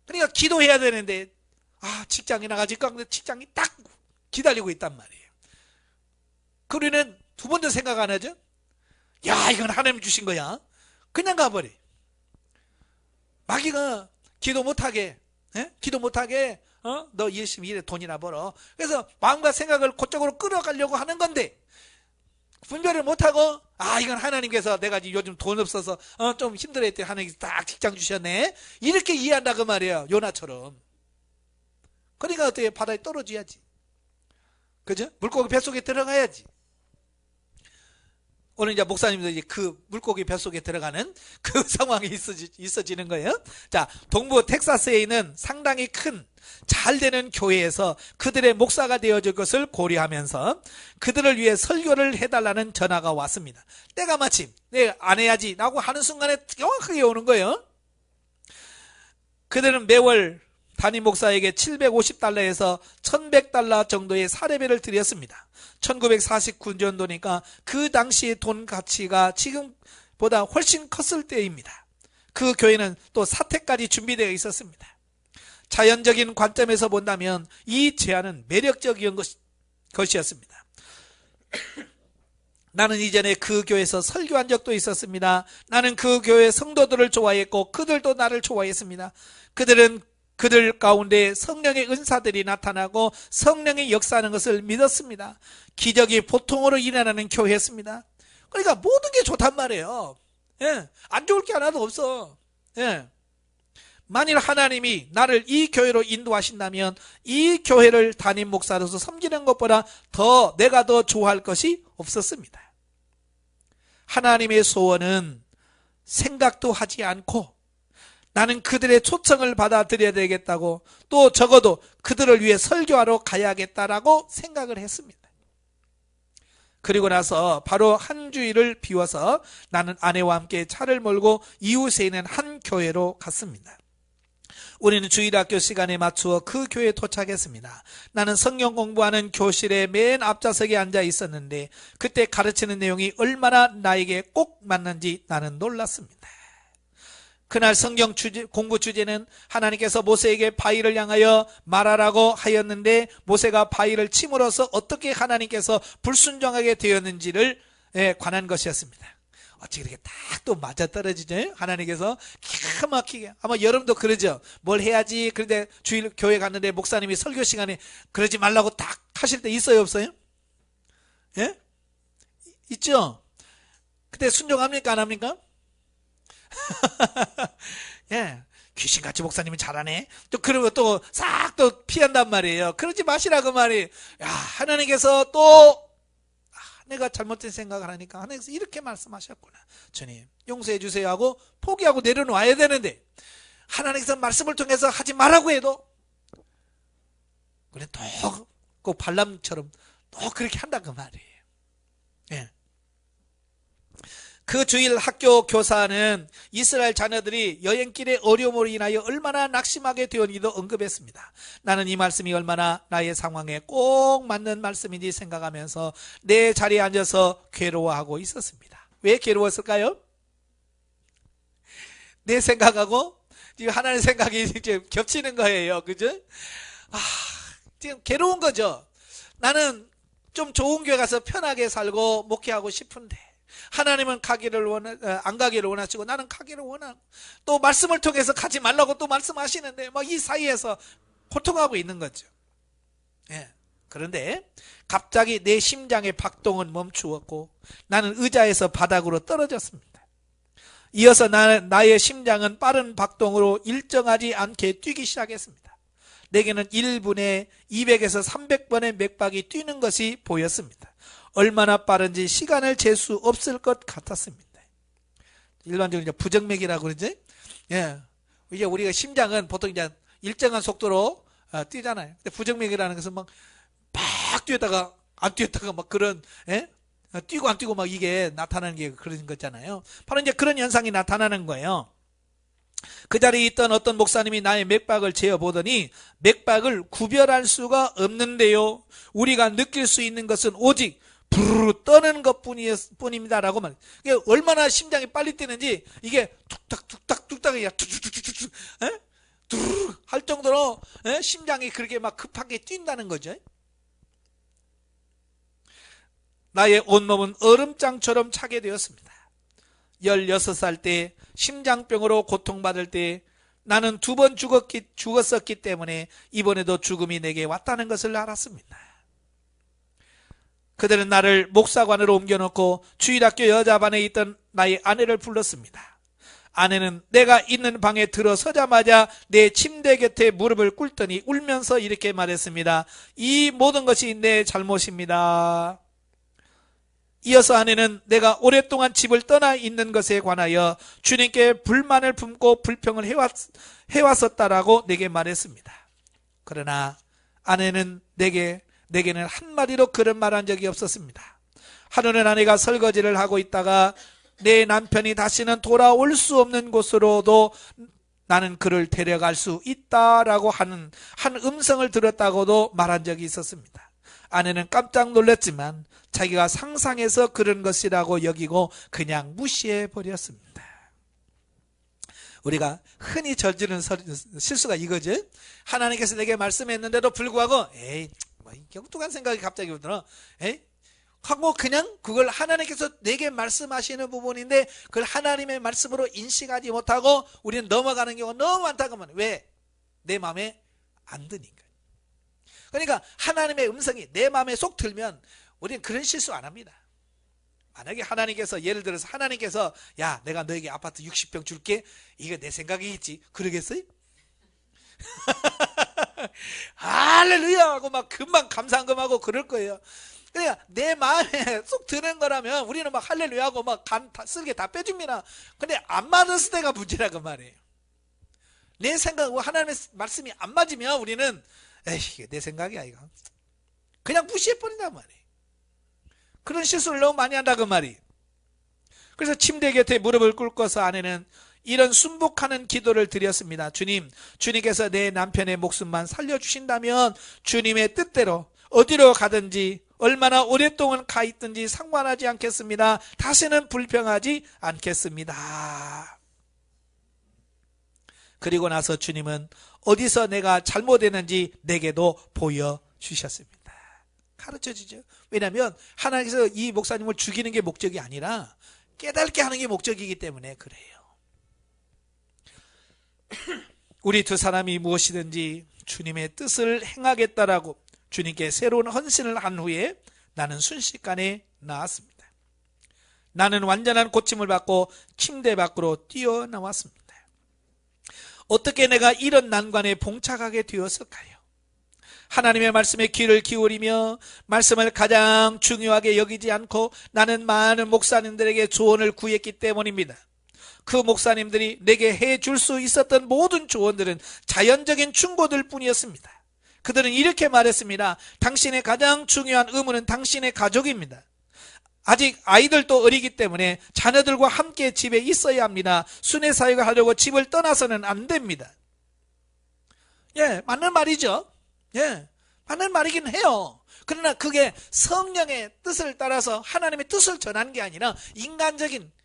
그러니까 기도해야 되는데 직장에 나가지까 근데 직장이 딱 기다리고 있단 말이에요. 우리는 두 번도 생각 안 하죠? 야 이건 하나님 주신 거야. 그냥 가버려. 마귀가 기도 못하게 너 열심히 일해 돈이나 벌어. 그래서 마음과 생각을 그쪽으로 끌어가려고 하는 건데 분별을 못하고 이건 하나님께서 내가 요즘 돈 없어서 좀 힘들었대 하나님께서 딱 직장 주셨네 이렇게 이해한다 그 말이에요. 요나처럼. 그러니까 어떻게 바다에 떨어져야지. 그죠? 물고기 뱃속에 들어가야지. 오늘 이제 목사님도 이제 그 물고기 뱃속에 들어가는 그 상황이 있어지는 거예요. 자, 동부 텍사스에 있는 상당히 큰 잘 되는 교회에서 그들의 목사가 되어줄 것을 고려하면서 그들을 위해 설교를 해달라는 전화가 왔습니다. 때가 마침 내가 안 해야지 라고 하는 순간에 정확하게 오는 거예요. 그들은 매월 담임 목사에게 $750에서 $1100 정도의 사례비를 드렸습니다. 1949년도니까 그 당시의 돈 가치가 지금보다 훨씬 컸을 때입니다. 그 교회는 또 사택까지 준비되어 있었습니다. 자연적인 관점에서 본다면 이 제안은 매력적인 것이었습니다. 나는 이전에 그 교회에서 설교한 적도 있었습니다. 나는 그 교회 성도들을 좋아했고 그들도 나를 좋아했습니다. 그들 가운데 성령의 은사들이 나타나고 성령의 역사하는 것을 믿었습니다. 기적이 보통으로 일어나는 교회였습니다. 그러니까 모든 게 좋단 말이에요. 예, 안 좋을 게 하나도 없어. 예. 만일 하나님이 나를 이 교회로 인도하신다면 이 교회를 담임 목사로서 섬기는 것보다 내가 더 좋아할 것이 없었습니다. 하나님의 소원은 생각도 하지 않고 나는 그들의 초청을 받아들여야 되겠다고 또 적어도 그들을 위해 설교하러 가야겠다라고 생각을 했습니다. 그리고 나서 바로 한 주일을 비워서 나는 아내와 함께 차를 몰고 이웃에 있는 한 교회로 갔습니다. 우리는 주일학교 시간에 맞추어 그 교회에 도착했습니다. 나는 성경 공부하는 교실의 맨 앞좌석에 앉아 있었는데 그때 가르치는 내용이 얼마나 나에게 꼭 맞는지 나는 놀랐습니다. 그날 성경 공부 주제는 하나님께서 모세에게 바위를 향하여 말하라고 하였는데 모세가 바위를 침으로써 어떻게 하나님께서 불순종하게 되었는지를 관한 것이었습니다. 어찌 이렇게 딱 또 맞아떨어지죠? 하나님께서 기가 막히게. 아마 여러분도 그러죠? 뭘 해야지. 그런데 주일 교회 갔는데 목사님이 설교 시간에 그러지 말라고 딱 하실 때 있어요 없어요? 예? 있죠? 그때 순종합니까 안 합니까? 예. 귀신같이 목사님은 잘하네. 또 그러고 또 싹 또 피한단 말이에요. 그러지 마시라고 말이에요. 야, 하나님께서 또 내가 잘못된 생각을 하니까 하나님께서 이렇게 말씀하셨구나. 주님 용서해 주세요 하고 포기하고 내려놓아야 되는데 하나님께서 말씀을 통해서 하지 말라고 해도 그래 또 발람처럼 또 그렇게 한다 그 말이에요. 예. 그 주일 학교 교사는 이스라엘 자녀들이 여행길의 어려움으로 인하여 얼마나 낙심하게 되었는지도 언급했습니다. 나는 이 말씀이 얼마나 나의 상황에 꼭 맞는 말씀인지 생각하면서 내 자리에 앉아서 괴로워하고 있었습니다. 왜 괴로웠을까요? 내 생각하고 지금 하나님의 생각이 이제 겹치는 거예요. 그죠? 지금 괴로운 거죠. 나는 좀 좋은 교회 가서 편하게 살고 목회하고 싶은데 하나님은 안 가기를 원하시고 나는 가기를 원하고 또 말씀을 통해서 가지 말라고 또 말씀하시는데 이 사이에서 고통하고 있는 거죠. 예. 그런데 갑자기 내 심장의 박동은 멈추었고 나는 의자에서 바닥으로 떨어졌습니다. 이어서 나의 심장은 빠른 박동으로 일정하지 않게 뛰기 시작했습니다. 내게는 1분에 200에서 300번의 맥박이 뛰는 것이 보였습니다. 얼마나 빠른지 시간을 잴 수 없을 것 같았습니다. 일반적으로 이제 부정맥이라고 그러지? 예. 이제 우리가 심장은 보통 이제 일정한 속도로 뛰잖아요. 근데 부정맥이라는 것은 막 뛰었다가 안 뛰었다가 막 그런, 예? 뛰고 안 뛰고 막 이게 나타나는 게 그런 거잖아요. 바로 이제 그런 현상이 나타나는 거예요. 그 자리에 있던 어떤 목사님이 나의 맥박을 재어보더니 맥박을 구별할 수가 없는데요. 우리가 느낄 수 있는 것은 오직 부르르 떠는 것 뿐입니다라고 말. 이게 얼마나 심장이 빨리 뛰는지 이게 툭탁툭탁툭탁이야 툭툭툭툭툭 두르르 할 정도로 심장이 그렇게 막 급하게 뛴다는 거죠. 나의 온몸은 얼음장처럼 차게 되었습니다. 16살 때 심장병으로 고통받을 때 나는 2번 죽었었기 때문에 이번에도 죽음이 내게 왔다는 것을 알았습니다. 그들은 나를 목사관으로 옮겨놓고 주일학교 여자반에 있던 나의 아내를 불렀습니다. 아내는 내가 있는 방에 들어서자마자 내 침대 곁에 무릎을 꿇더니 울면서 이렇게 말했습니다. 이 모든 것이 내 잘못입니다. 이어서 아내는 내가 오랫동안 집을 떠나 있는 것에 관하여 주님께 불만을 품고 불평을 해왔었다라고 내게 말했습니다. 그러나 아내는 내게는 한마디로 그런 말한 적이 없었습니다. 하루는 아내가 설거지를 하고 있다가 내 남편이 다시는 돌아올 수 없는 곳으로도 나는 그를 데려갈 수 있다라고 하는 한 음성을 들었다고도 말한 적이 있었습니다. 아내는 깜짝 놀랐지만 자기가 상상해서 그런 것이라고 여기고 그냥 무시해 버렸습니다. 우리가 흔히 저지르는 실수가 이거죠. 하나님께서 내게 말씀했는데도 불구하고 에이 뭐 엉뚱한 생각이 갑자기 들어. 에이 하고 그냥 그걸 하나님께서 내게 말씀하시는 부분인데 그걸 하나님의 말씀으로 인식하지 못하고 우리는 넘어가는 경우가 너무 많다고 하면 왜? 내 마음에 안 드니까. 그러니까 하나님의 음성이 내 마음에 쏙 들면 우리는 그런 실수 안 합니다. 만약에 하나님께서 예를 들어서 하나님께서 야 내가 너에게 아파트 60평 줄게 이게 내 생각이겠지 그러겠어요? 할렐루야 하고 막 금방 감상금하고 그럴 거예요. 그러니까 내 마음에 쏙 드는 거라면 우리는 막 할렐루야 하고 막 쓸개 다 빼줍니다. 근데 안 맞았을 때가 문제라 그 말이에요. 내 생각하고 하나님의 말씀이 안 맞으면 우리는 에이 이게 내 생각이야 이거 그냥 무시해버린단 말이에요. 그런 실수를 너무 많이 한다 그 말이. 그래서 침대 곁에 무릎을 꿇고서 아내는 이런 순복하는 기도를 드렸습니다. 주님께서 내 남편의 목숨만 살려주신다면 주님의 뜻대로 어디로 가든지 얼마나 오랫동안 가 있든지 상관하지 않겠습니다. 다시는 불평하지 않겠습니다. 그리고 나서 주님은 어디서 내가 잘못했는지 내게도 보여주셨습니다. 가르쳐주죠. 왜냐하면 하나님께서 이 목사님을 죽이는 게 목적이 아니라 깨닫게 하는 게 목적이기 때문에 그래요. 우리 두 사람이 무엇이든지 주님의 뜻을 행하겠다라고 주님께 새로운 헌신을 한 후에 나는 순식간에 나았습니다. 나는 완전한 고침을 받고 침대 밖으로 뛰어나왔습니다. 어떻게 내가 이런 난관에 봉착하게 되었을까요? 하나님의 말씀에 귀를 기울이며 말씀을 가장 중요하게 여기지 않고 나는 많은 목사님들에게 조언을 구했기 때문입니다. 그 목사님들이 내게 해줄 수 있었던 모든 조언들은 자연적인 충고들 뿐이었습니다. 그들은 이렇게 말했습니다. 당신의 가장 중요한 의무는 당신의 가족입니다. 아직 아이들도 어리기 때문에 자녀들과 함께 집에 있어야 합니다. 순회 사역을 하려고 집을 떠나서는 안 됩니다. 예, 맞는 말이죠. 예, 맞는 말이긴 해요. 그러나 그게 성령의 뜻을 따라서 하나님의 뜻을 전하는 게 아니라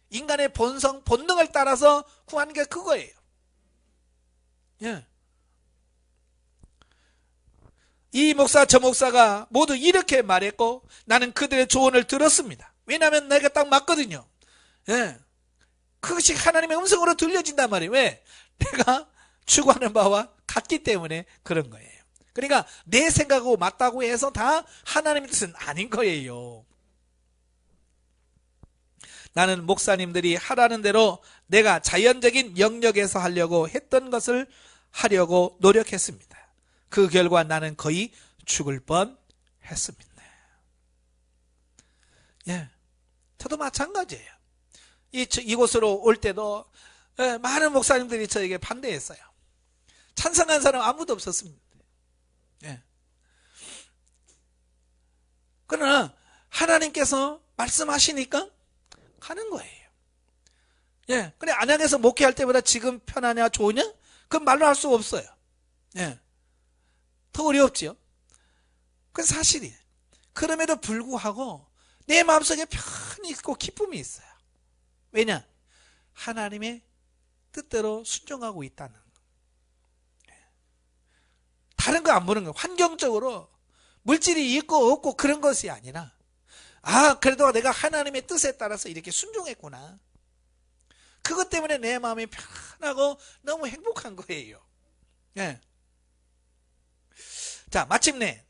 인간의 본능을 따라서 구하는 게 그거예요. 예. 이 목사 저 목사가 모두 이렇게 말했고 나는 그들의 조언을 들었습니다. 왜냐하면 내가 딱 맞거든요. 예. 그것이 하나님의 음성으로 들려진단 말이에요. 왜? 내가 추구하는 바와 같기 때문에 그런 거예요. 그러니까 내 생각하고 맞다고 해서 다 하나님의 뜻은 아닌 거예요. 나는 목사님들이 하라는 대로 내가 자연적인 영역에서 하려고 했던 것을 하려고 노력했습니다. 그 결과 나는 거의 죽을 뻔했습니다. 예, 저도 마찬가지예요. 이곳으로 올 때도 많은 목사님들이 저에게 반대했어요. 찬성한 사람 아무도 없었습니다. 예. 그러나 하나님께서 말씀하시니까 가는 거예요. 예, 근데 안양에서 목회할 때보다 지금 편하냐 좋으냐? 그건 말로 할 수가 없어요. 예. 더 어렵지요. 그건 사실이에요. 그럼에도 불구하고 내 마음속에 편히 있고 기쁨이 있어요. 왜냐? 하나님의 뜻대로 순종하고 있다는 거. 다른 거 안 보는 거예요. 환경적으로 물질이 있고 없고 그런 것이 아니라 그래도 내가 하나님의 뜻에 따라서 이렇게 순종했구나. 그것 때문에 내 마음이 편하고 너무 행복한 거예요. 예. 자, 마침내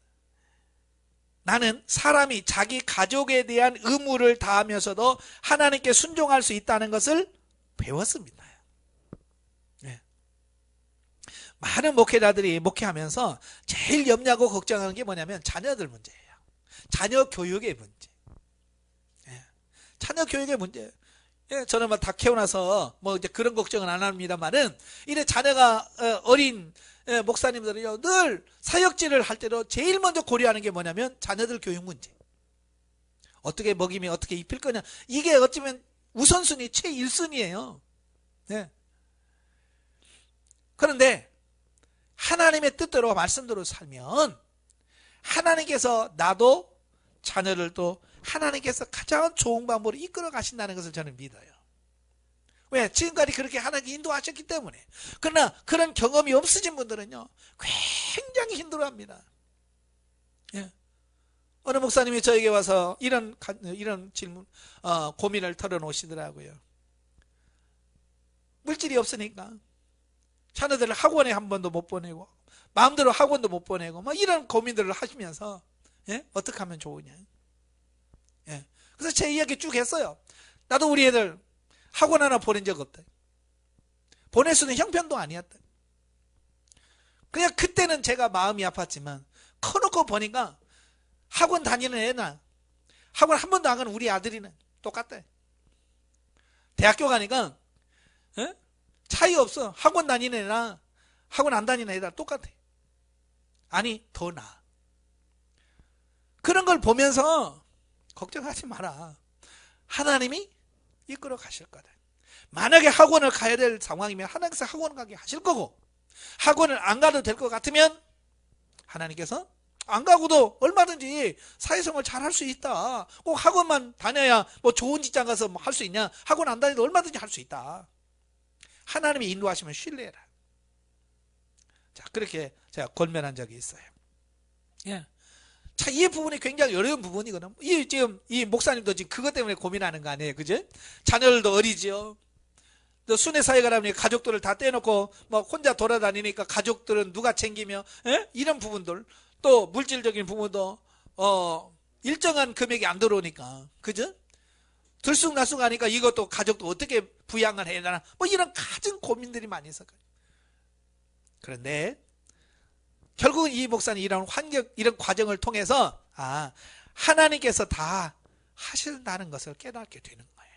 나는 사람이 자기 가족에 대한 의무를 다하면서도 하나님께 순종할 수 있다는 것을 배웠습니다. 예. 많은 목회자들이 목회하면서 제일 염려하고 걱정하는 게 뭐냐면 자녀들 문제예요. 자녀 교육의 문제. 예. 자녀 교육의 문제. 예, 저는 다 키워놔서 이제 그런 걱정은 안 합니다만은, 이래 자녀가 어린 목사님들은요, 늘 사역질을 할 때도 제일 먼저 고려하는 게 뭐냐면 자녀들 교육 문제. 어떻게 먹이면 어떻게 입힐 거냐. 이게 어쩌면 우선순위 최1순위예요. 네. 그런데 하나님의 뜻대로 말씀대로 살면 하나님께서 나도 자녀를 또 하나님께서 가장 좋은 방법으로 이끌어 가신다는 것을 저는 믿어요. 왜? 지금까지 그렇게 하나님께 인도하셨기 때문에. 그러나 그런 경험이 없으신 분들은요, 굉장히 힘들어합니다. 예. 어느 목사님이 저에게 와서 이런 질문, 고민을 털어놓으시더라고요. 물질이 없으니까 자녀들을 학원에 한 번도 못 보내고 마음대로 학원도 못 보내고 이런 고민들을 하시면서, 예? 어떻게 하면 좋으냐. 예. 그래서 제 이야기 쭉 했어요. 나도 우리 애들 학원 하나 보낸 적 없다. 보낼 수 있는 형편도 아니었다. 그냥 그때는 제가 마음이 아팠지만 커놓고 보니까 학원 다니는 애나 학원 한 번도 안 가는 우리 아들이는 똑같다. 대학교 가니까 차이 없어. 학원 다니는 애나 학원 안 다니는 애들 똑같아. 아니, 더 나아. 그런 걸 보면서 걱정하지 마라. 하나님이 이끌어 가실 거다. 만약에 학원을 가야 될 상황이면 하나님께서 학원을 가게 하실 거고, 학원을 안 가도 될 것 같으면 하나님께서 안 가고도 얼마든지 사회생활 잘 할 수 있다. 꼭 학원만 다녀야 좋은 직장 가서 할 수 있냐. 학원 안 다녀도 얼마든지 할 수 있다. 하나님이 인도하시면 신뢰해라. 자, 그렇게 제가 권면한 적이 있어요. 예. 자, 이 부분이 굉장히 어려운 부분이거든요. 지금 이 목사님도 지금 그것 때문에 고민하는 거 아니에요, 그죠? 자녀들도 어리지요. 또 순회 사역을 하면 가족들을 다 떼놓고 혼자 돌아다니니까 가족들은 누가 챙기며, 예? 이런 부분들, 또 물질적인 부분도 일정한 금액이 안 들어오니까, 그죠? 들쑥날쑥하니까 이것도 가족도 어떻게 부양을 해야 되나, 이런 가진 고민들이 많이 있어요. 그런데 결국은 이 목사는 이런 이런 과정을 통해서 하나님께서 다 하신다는 것을 깨닫게 되는 거예요.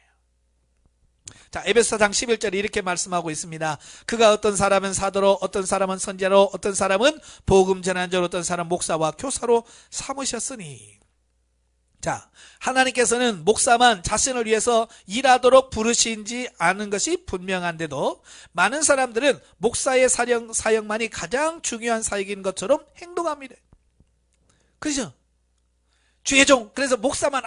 자, 에베소서 11절에 이렇게 말씀하고 있습니다. 그가 어떤 사람은 사도로, 어떤 사람은 선지자로, 어떤 사람은 복음 전환자로, 어떤 사람은 목사와 교사로 삼으셨으니. 자, 하나님께서는 목사만 자신을 위해서 일하도록 부르신지 않은 것이 분명한데도 많은 사람들은 목사의 사역만이 가장 중요한 사역인 것처럼 행동합니다. 그죠? 주의 종, 그래서 목사만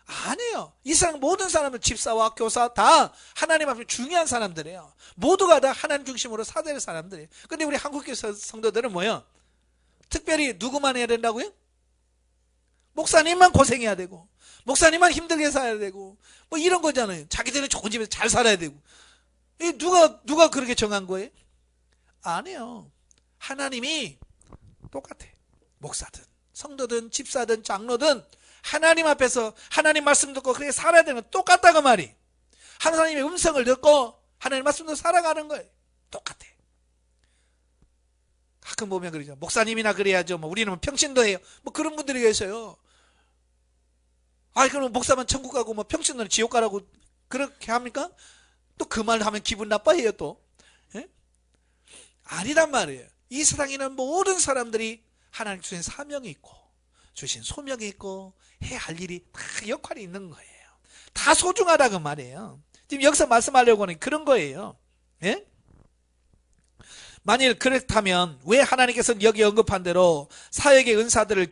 아니에요. 이 세상 모든 사람은 집사와 교사 다 하나님 앞에 중요한 사람들이에요. 모두가 다 하나님 중심으로 사될 사람들이에요. 근데 우리 한국교 성도들은 뭐예요? 특별히 누구만 해야 된다고요? 목사님만 고생해야 되고, 목사님만 힘들게 살아야 되고, 이런 거잖아요. 자기들은 좋은 집에서 잘 살아야 되고. 누가 그렇게 정한 거예요? 아니에요. 하나님이 똑같아. 목사든, 성도든, 집사든, 장로든, 하나님 앞에서 하나님 말씀 듣고 그렇게 살아야 되는 건 똑같다고 말이. 하나님의 음성을 듣고 하나님 말씀도 살아가는 거예요. 똑같아. 가끔 보면 그러죠. 목사님이나 그래야죠. 우리는 평신도 해요. 그런 분들이 계셔요. 그럼 목사만 천국 가고 평신도는 지옥 가라고 그렇게 합니까? 또 그 말 하면 기분 나빠해요, 또. 예? 아니란 말이에요. 이 세상에 있는 모든 사람들이 하나님 주신 사명이 있고, 주신 소명이 있고, 해야 할 일이 다 역할이 있는 거예요. 다 소중하다고 말이에요. 지금 여기서 말씀하려고 하는 그런 거예요. 예? 만일 그렇다면 왜 하나님께서는 여기 언급한 대로 사역의 은사들을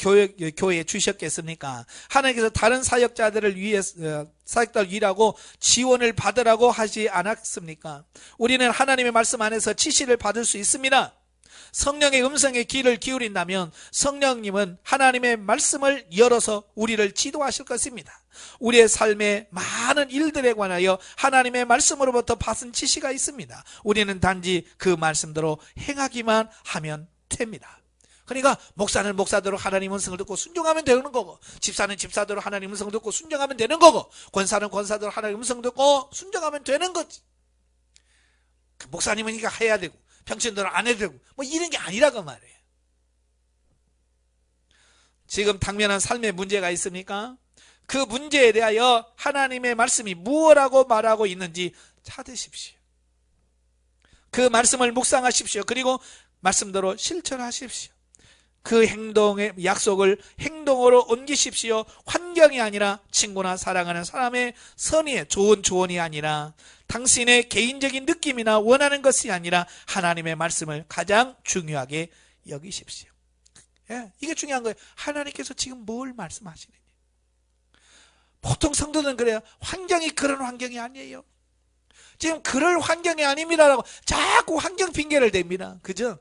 교회에 주셨겠습니까? 하나님께서 다른 사역자들을 일하고 지원을 받으라고 하지 않았습니까? 우리는 하나님의 말씀 안에서 지시를 받을 수 있습니다. 성령의 음성에 귀를 기울인다면 성령님은 하나님의 말씀을 열어서 우리를 지도하실 것입니다. 우리의 삶의 많은 일들에 관하여 하나님의 말씀으로부터 받은 지시가 있습니다. 우리는 단지 그 말씀대로 행하기만 하면 됩니다. 그러니까 목사는 목사대로 하나님 음성을 듣고 순종하면 되는 거고, 집사는 집사대로 하나님 음성을 듣고 순종하면 되는 거고, 권사는 권사대로 하나님 음성 듣고 순종하면 되는 거지. 목사님은 이거 해야 되고 평신도는 안 해도 되고 뭐 이런 게 아니라고 말이에요. 지금 당면한 삶에 문제가 있습니까? 그 문제에 대하여 하나님의 말씀이 무엇라고 말하고 있는지 찾으십시오. 그 말씀을 묵상하십시오. 그리고 말씀대로 실천하십시오. 그 행동의 약속을 행동으로 옮기십시오. 환경이 아니라 친구나 사랑하는 사람의 선의의 좋은 조언이 아니라 당신의 개인적인 느낌이나 원하는 것이 아니라 하나님의 말씀을 가장 중요하게 여기십시오. 예, 이게 중요한 거예요. 하나님께서 지금 뭘 말씀하시느냐. 보통 성도들은 그래요. 환경이 그런 환경이 아니에요. 지금 그럴 환경이 아닙니다라고 자꾸 환경 핑계를 댑니다. 그죠?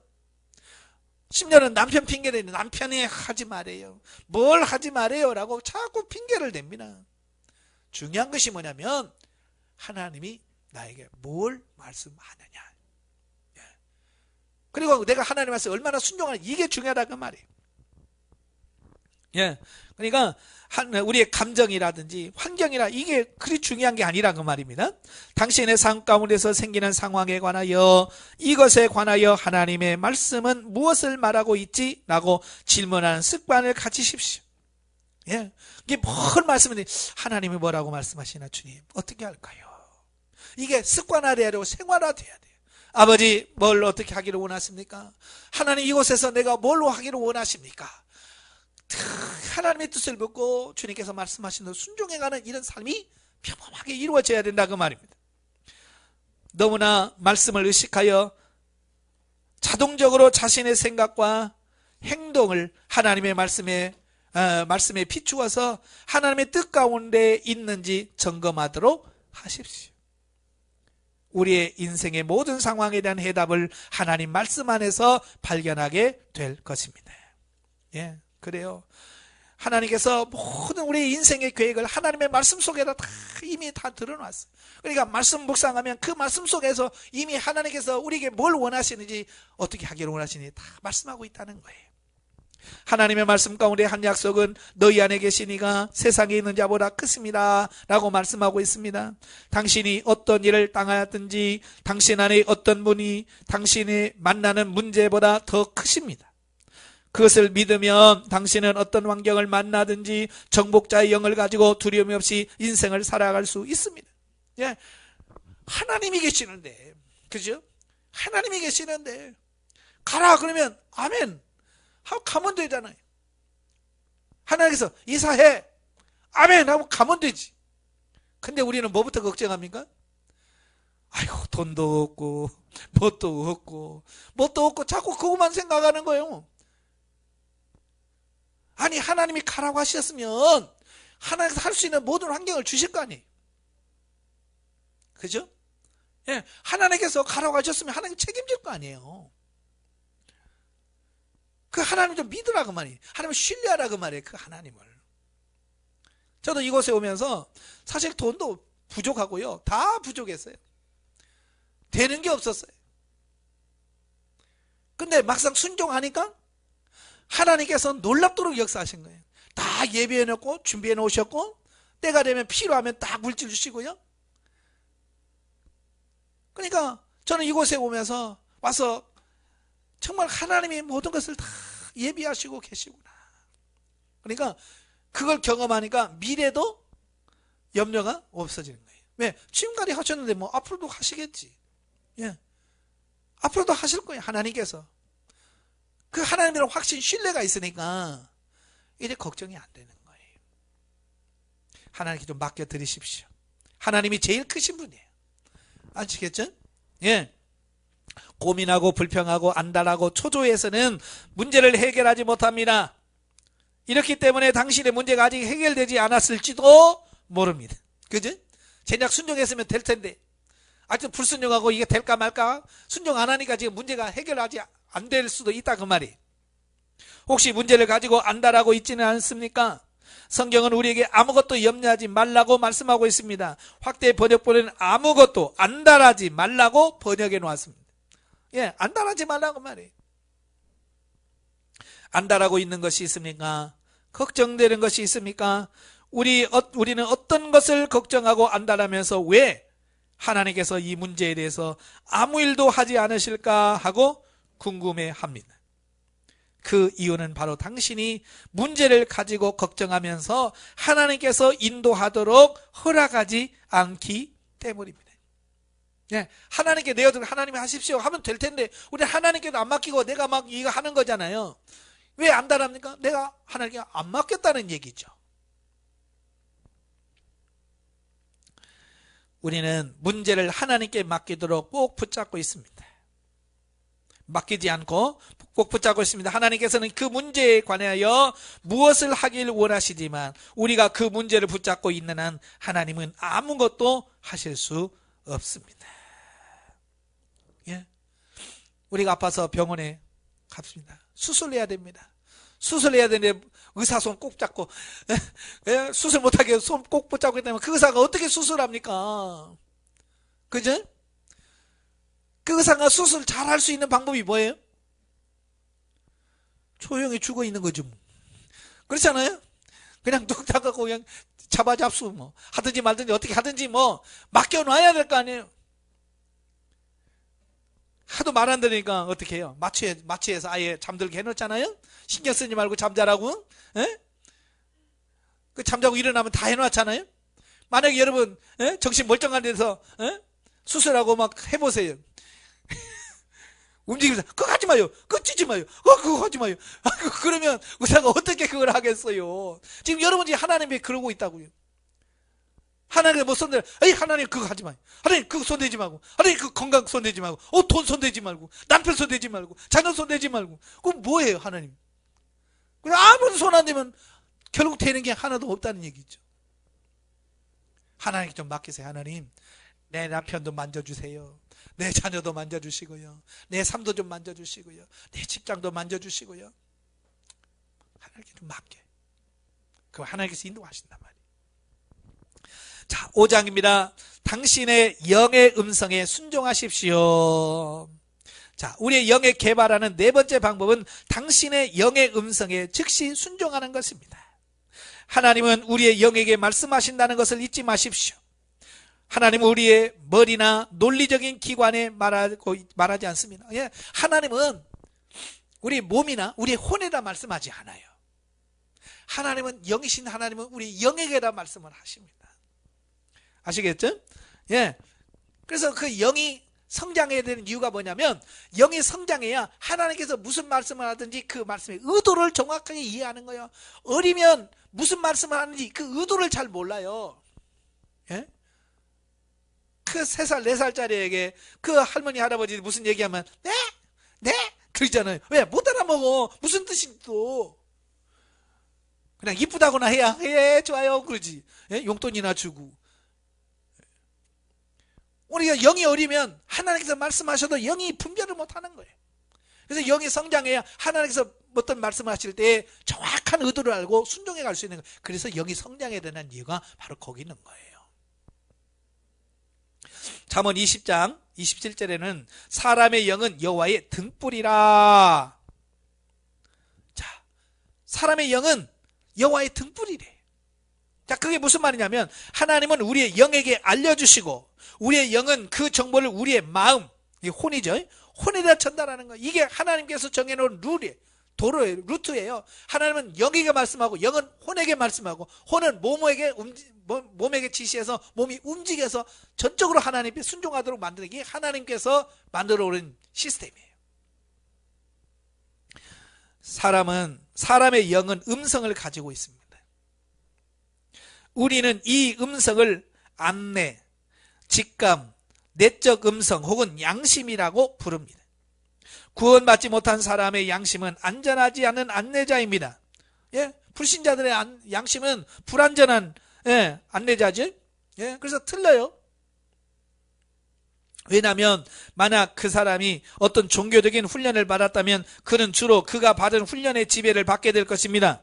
심지어는 남편 핑계를 대는, 남편이 하지 말아요, 뭘 하지 말아요 라고 자꾸 핑계를 댑니다. 중요한 것이 뭐냐면 하나님이 나에게 뭘 말씀하느냐, 그리고 내가 하나님 말씀에 얼마나 순종하느냐, 이게 중요하다는 말이에요. 예, 그러니까 우리의 감정이라든지 환경이라 이게 그리 중요한 게 아니라 그 말입니다. 당신의 삶 가운데서 생기는 상황에 관하여, 이것에 관하여 하나님의 말씀은 무엇을 말하고 있지? 라고 질문하는 습관을 가지십시오. 예, 이게 뭘 말씀인데 하나님이 뭐라고 말씀하시나, 주님 어떻게 할까요? 이게 습관화돼야 되고 생활화돼야 돼요. 아버지 뭘 어떻게 하기를 원하십니까? 하나님 이곳에서 내가 뭘로 하기를 원하십니까? 하나님의 뜻을 묻고 주님께서 말씀하신 대로 순종해가는 이런 삶이 평범하게 이루어져야 된다 그 말입니다. 너무나 말씀을 의식하여 자동적으로 자신의 생각과 행동을 하나님의 말씀에 비추어서 하나님의 뜻 가운데 있는지 점검하도록 하십시오. 우리의 인생의 모든 상황에 대한 해답을 하나님 말씀 안에서 발견하게 될 것입니다. 예, 그래요. 하나님께서 모든 우리의 인생의 계획을 하나님의 말씀 속에다 이미 다 드러놨어요. 그러니까 말씀 묵상하면 그 말씀 속에서 이미 하나님께서 우리에게 뭘 원하시는지, 어떻게 하기를 원하시는지 다 말씀하고 있다는 거예요. 하나님의 말씀 가운데 한 약속은 너희 안에 계시니가 세상에 있는 자보다 크습니다 라고 말씀하고 있습니다. 당신이 어떤 일을 당하였든지 당신 안에 어떤 분이 당신이 만나는 문제보다 더 크십니다. 그것을 믿으면 당신은 어떤 환경을 만나든지 정복자의 영을 가지고 두려움이 없이 인생을 살아갈 수 있습니다. 예, 하나님이 계시는데, 그죠? 하나님이 계시는데 가라 그러면 아멘 하고 가면 되잖아요. 하나님께서 이사해 아멘 하고 가면 되지. 근데 우리는 뭐부터 걱정합니까? 아이고 돈도 없고 뭣도 없고 자꾸 그것만 생각하는 거예요. 아니 하나님이 가라고 하셨으면 하나님께서 할 수 있는 모든 환경을 주실 거 아니에요. 그죠? 예, 하나님께서 가라고 하셨으면 하나님 책임질 거 아니에요. 그 하나님 좀 믿으라고 말이에요. 하나님을 신뢰하라고 말이에요. 그 하나님을. 저도 이곳에 오면서 사실 돈도 부족하고요, 다 부족했어요. 되는 게 없었어요. 근데 막상 순종하니까 하나님께서 놀랍도록 역사하신 거예요. 다 예비해 놓고 준비해 놓으셨고 때가 되면 필요하면 딱 물질 주시고요. 그러니까 저는 이곳에 오면서 와서 정말 하나님이 모든 것을 다 예비하시고 계시구나. 그러니까 그걸 경험하니까 미래도 염려가 없어지는 거예요. 왜? 지금까지 하셨는데 뭐 앞으로도 하시겠지. 예, 앞으로도 하실 거예요. 하나님께서. 그 하나님에 대한 확신, 신뢰가 있으니까 이제 걱정이 안 되는 거예요. 하나님께 좀 맡겨드리십시오. 하나님이 제일 크신 분이에요. 아시겠죠? 예. 고민하고 불평하고 안달하고 초조해서는 문제를 해결하지 못합니다. 이렇기 때문에 당신의 문제가 아직 해결되지 않았을지도 모릅니다. 그죠? 제작 순종했으면 될 텐데 하여튼 불순종하고 이게 될까 말까? 순종 안 하니까 지금 문제가 해결하지 안 될 수도 있다 그 말이. 혹시 문제를 가지고 안달하고 있지는 않습니까? 성경은 우리에게 아무것도 염려하지 말라고 말씀하고 있습니다. 확대 번역본에는 아무것도 안달하지 말라고 번역해 놓았습니다. 예, 안달하지 말라고 말이에요. 안달하고 있는 것이 있습니까? 걱정되는 것이 있습니까? 우리는 어떤 것을 걱정하고 안달하면서 왜 하나님께서 이 문제에 대해서 아무 일도 하지 않으실까 하고 궁금해합니다. 그 이유는 바로 당신이 문제를 가지고 걱정하면서 하나님께서 인도하도록 허락하지 않기 때문입니다. 예, 하나님께 내어드리고 하나님이 하십시오 하면 될 텐데 우리 하나님께도 안 맡기고 내가 막 이거 하는 거잖아요. 왜 안달합니까? 내가 하나님께 안 맡겼다는 얘기죠. 우리는 문제를 하나님께 맡기도록 꼭 붙잡고 있습니다. 맡기지 않고 꼭 붙잡고 있습니다. 하나님께서는 그 문제에 관하여 무엇을 하길 원하시지만 우리가 그 문제를 붙잡고 있는 한 하나님은 아무것도 하실 수 없습니다. 예? 우리가 아파서 병원에 갔습니다. 수술해야 됩니다. 수술해야 되는데 의사 손 꼭 잡고 수술 못하게 손 꼭 붙잡고 있다면 그 의사가 어떻게 수술합니까? 그죠? 그 의사가 수술 잘 할 수 있는 방법이 뭐예요? 조용히 죽어 있는 거죠. 그렇잖아요? 그냥 뚝 닦고 그냥 잡아잡수 뭐 하든지 말든지 어떻게 하든지 뭐 맡겨놔야 될 거 아니에요. 하도 말 안 들으니까 어떻게 해요? 마취해서 아예 잠들게 해놓잖아요. 신경 쓰지 말고 잠자라고. 에? 그 잠자고 일어나면 다 해놨잖아요. 만약에 여러분 정신 멀쩡한 데서 수술하고 막 해보세요. 움직이면서 그거 하지 마요. 그거 찢지 마요. 그거 하지 마요. 그러면 의사가 어떻게 그걸 하겠어요? 지금 여러분이 하나님이 그러고 있다고요. 하나님 뭐 손대라. 에이 하나님 그거 하지 마요. 하나님 그거 손대지 말고. 하나님 그 건강 손대지 말고. 돈 손대지 말고. 남편 손대지 말고. 자녀 손대지 말고. 그럼 뭐예요 하나님? 아무리 손 안 대면 결국 되는 게 하나도 없다는 얘기죠. 하나님께 좀 맡기세요. 하나님 내 남편도 만져주세요. 내 자녀도 만져주시고요. 내 삶도 좀 만져주시고요. 내 직장도 만져주시고요. 하나님께 좀 맡겨. 그럼 하나님께서 인도하신단 말이에요. 자, 5장입니다. 당신의 영의 음성에 순종하십시오. 자, 우리의 영의 개발하는 네 번째 방법은 당신의 영의 음성에 즉시 순종하는 것입니다. 하나님은 우리의 영에게 말씀하신다는 것을 잊지 마십시오. 하나님은 우리의 머리나 논리적인 기관에 말하지 않습니다. 예, 하나님은 우리 몸이나 우리의 혼에다 말씀하지 않아요. 하나님은 영이신 하나님은 우리 영에게다 말씀을 하십니다. 아시겠죠? 예. 그래서 그 영이 성장해야 되는 이유가 뭐냐면 영이 성장해야 하나님께서 무슨 말씀을 하든지 그 말씀의 의도를 정확하게 이해하는 거예요. 어리면 무슨 말씀을 하는지 그 의도를 잘 몰라요. 예? 그 3살, 4살짜리에게 그 할머니, 할아버지 무슨 얘기하면 네? 네? 그러잖아요. 왜? 못 알아먹어. 무슨 뜻인지 또. 그냥 이쁘다거나 해야 예 좋아요 그러지. 예? 용돈이나 주고. 우리가 영이 어리면 하나님께서 말씀하셔도 영이 분별을 못하는 거예요. 그래서 영이 성장해야 하나님께서 어떤 말씀을 하실 때 정확한 의도를 알고 순종해 갈 수 있는 거예요. 그래서 영이 성장해야 되는 이유가 바로 거기 있는 거예요. 잠언 20장 27절에는 사람의 영은 여호와의 등불이라. 자, 사람의 영은 여호와의 등불이래. 자, 그게 무슨 말이냐면 하나님은 우리의 영에게 알려주시고 우리의 영은 그 정보를 우리의 마음, 이 혼이죠. 혼에다 전달하는 거예요. 이게 하나님께서 정해놓은 룰이에요. 도로예요. 루트예요. 하나님은 영에게 말씀하고 영은 혼에게 말씀하고 혼은 몸에게 지시해서 몸이 움직여서 전적으로 하나님께 순종하도록 만드는 게 하나님께서 만들어 오는 시스템이에요. 사람의 영은 음성을 가지고 있습니다. 우리는 이 음성을 안내, 직감, 내적 음성 혹은 양심이라고 부릅니다. 구원받지 못한 사람의 양심은 안전하지 않은 안내자입니다. 예? 불신자들의 양심은 불안전한 안내자죠. 예? 그래서 틀려요. 왜냐하면 만약 그 사람이 어떤 종교적인 훈련을 받았다면 그는 주로 그가 받은 훈련의 지배를 받게 될 것입니다.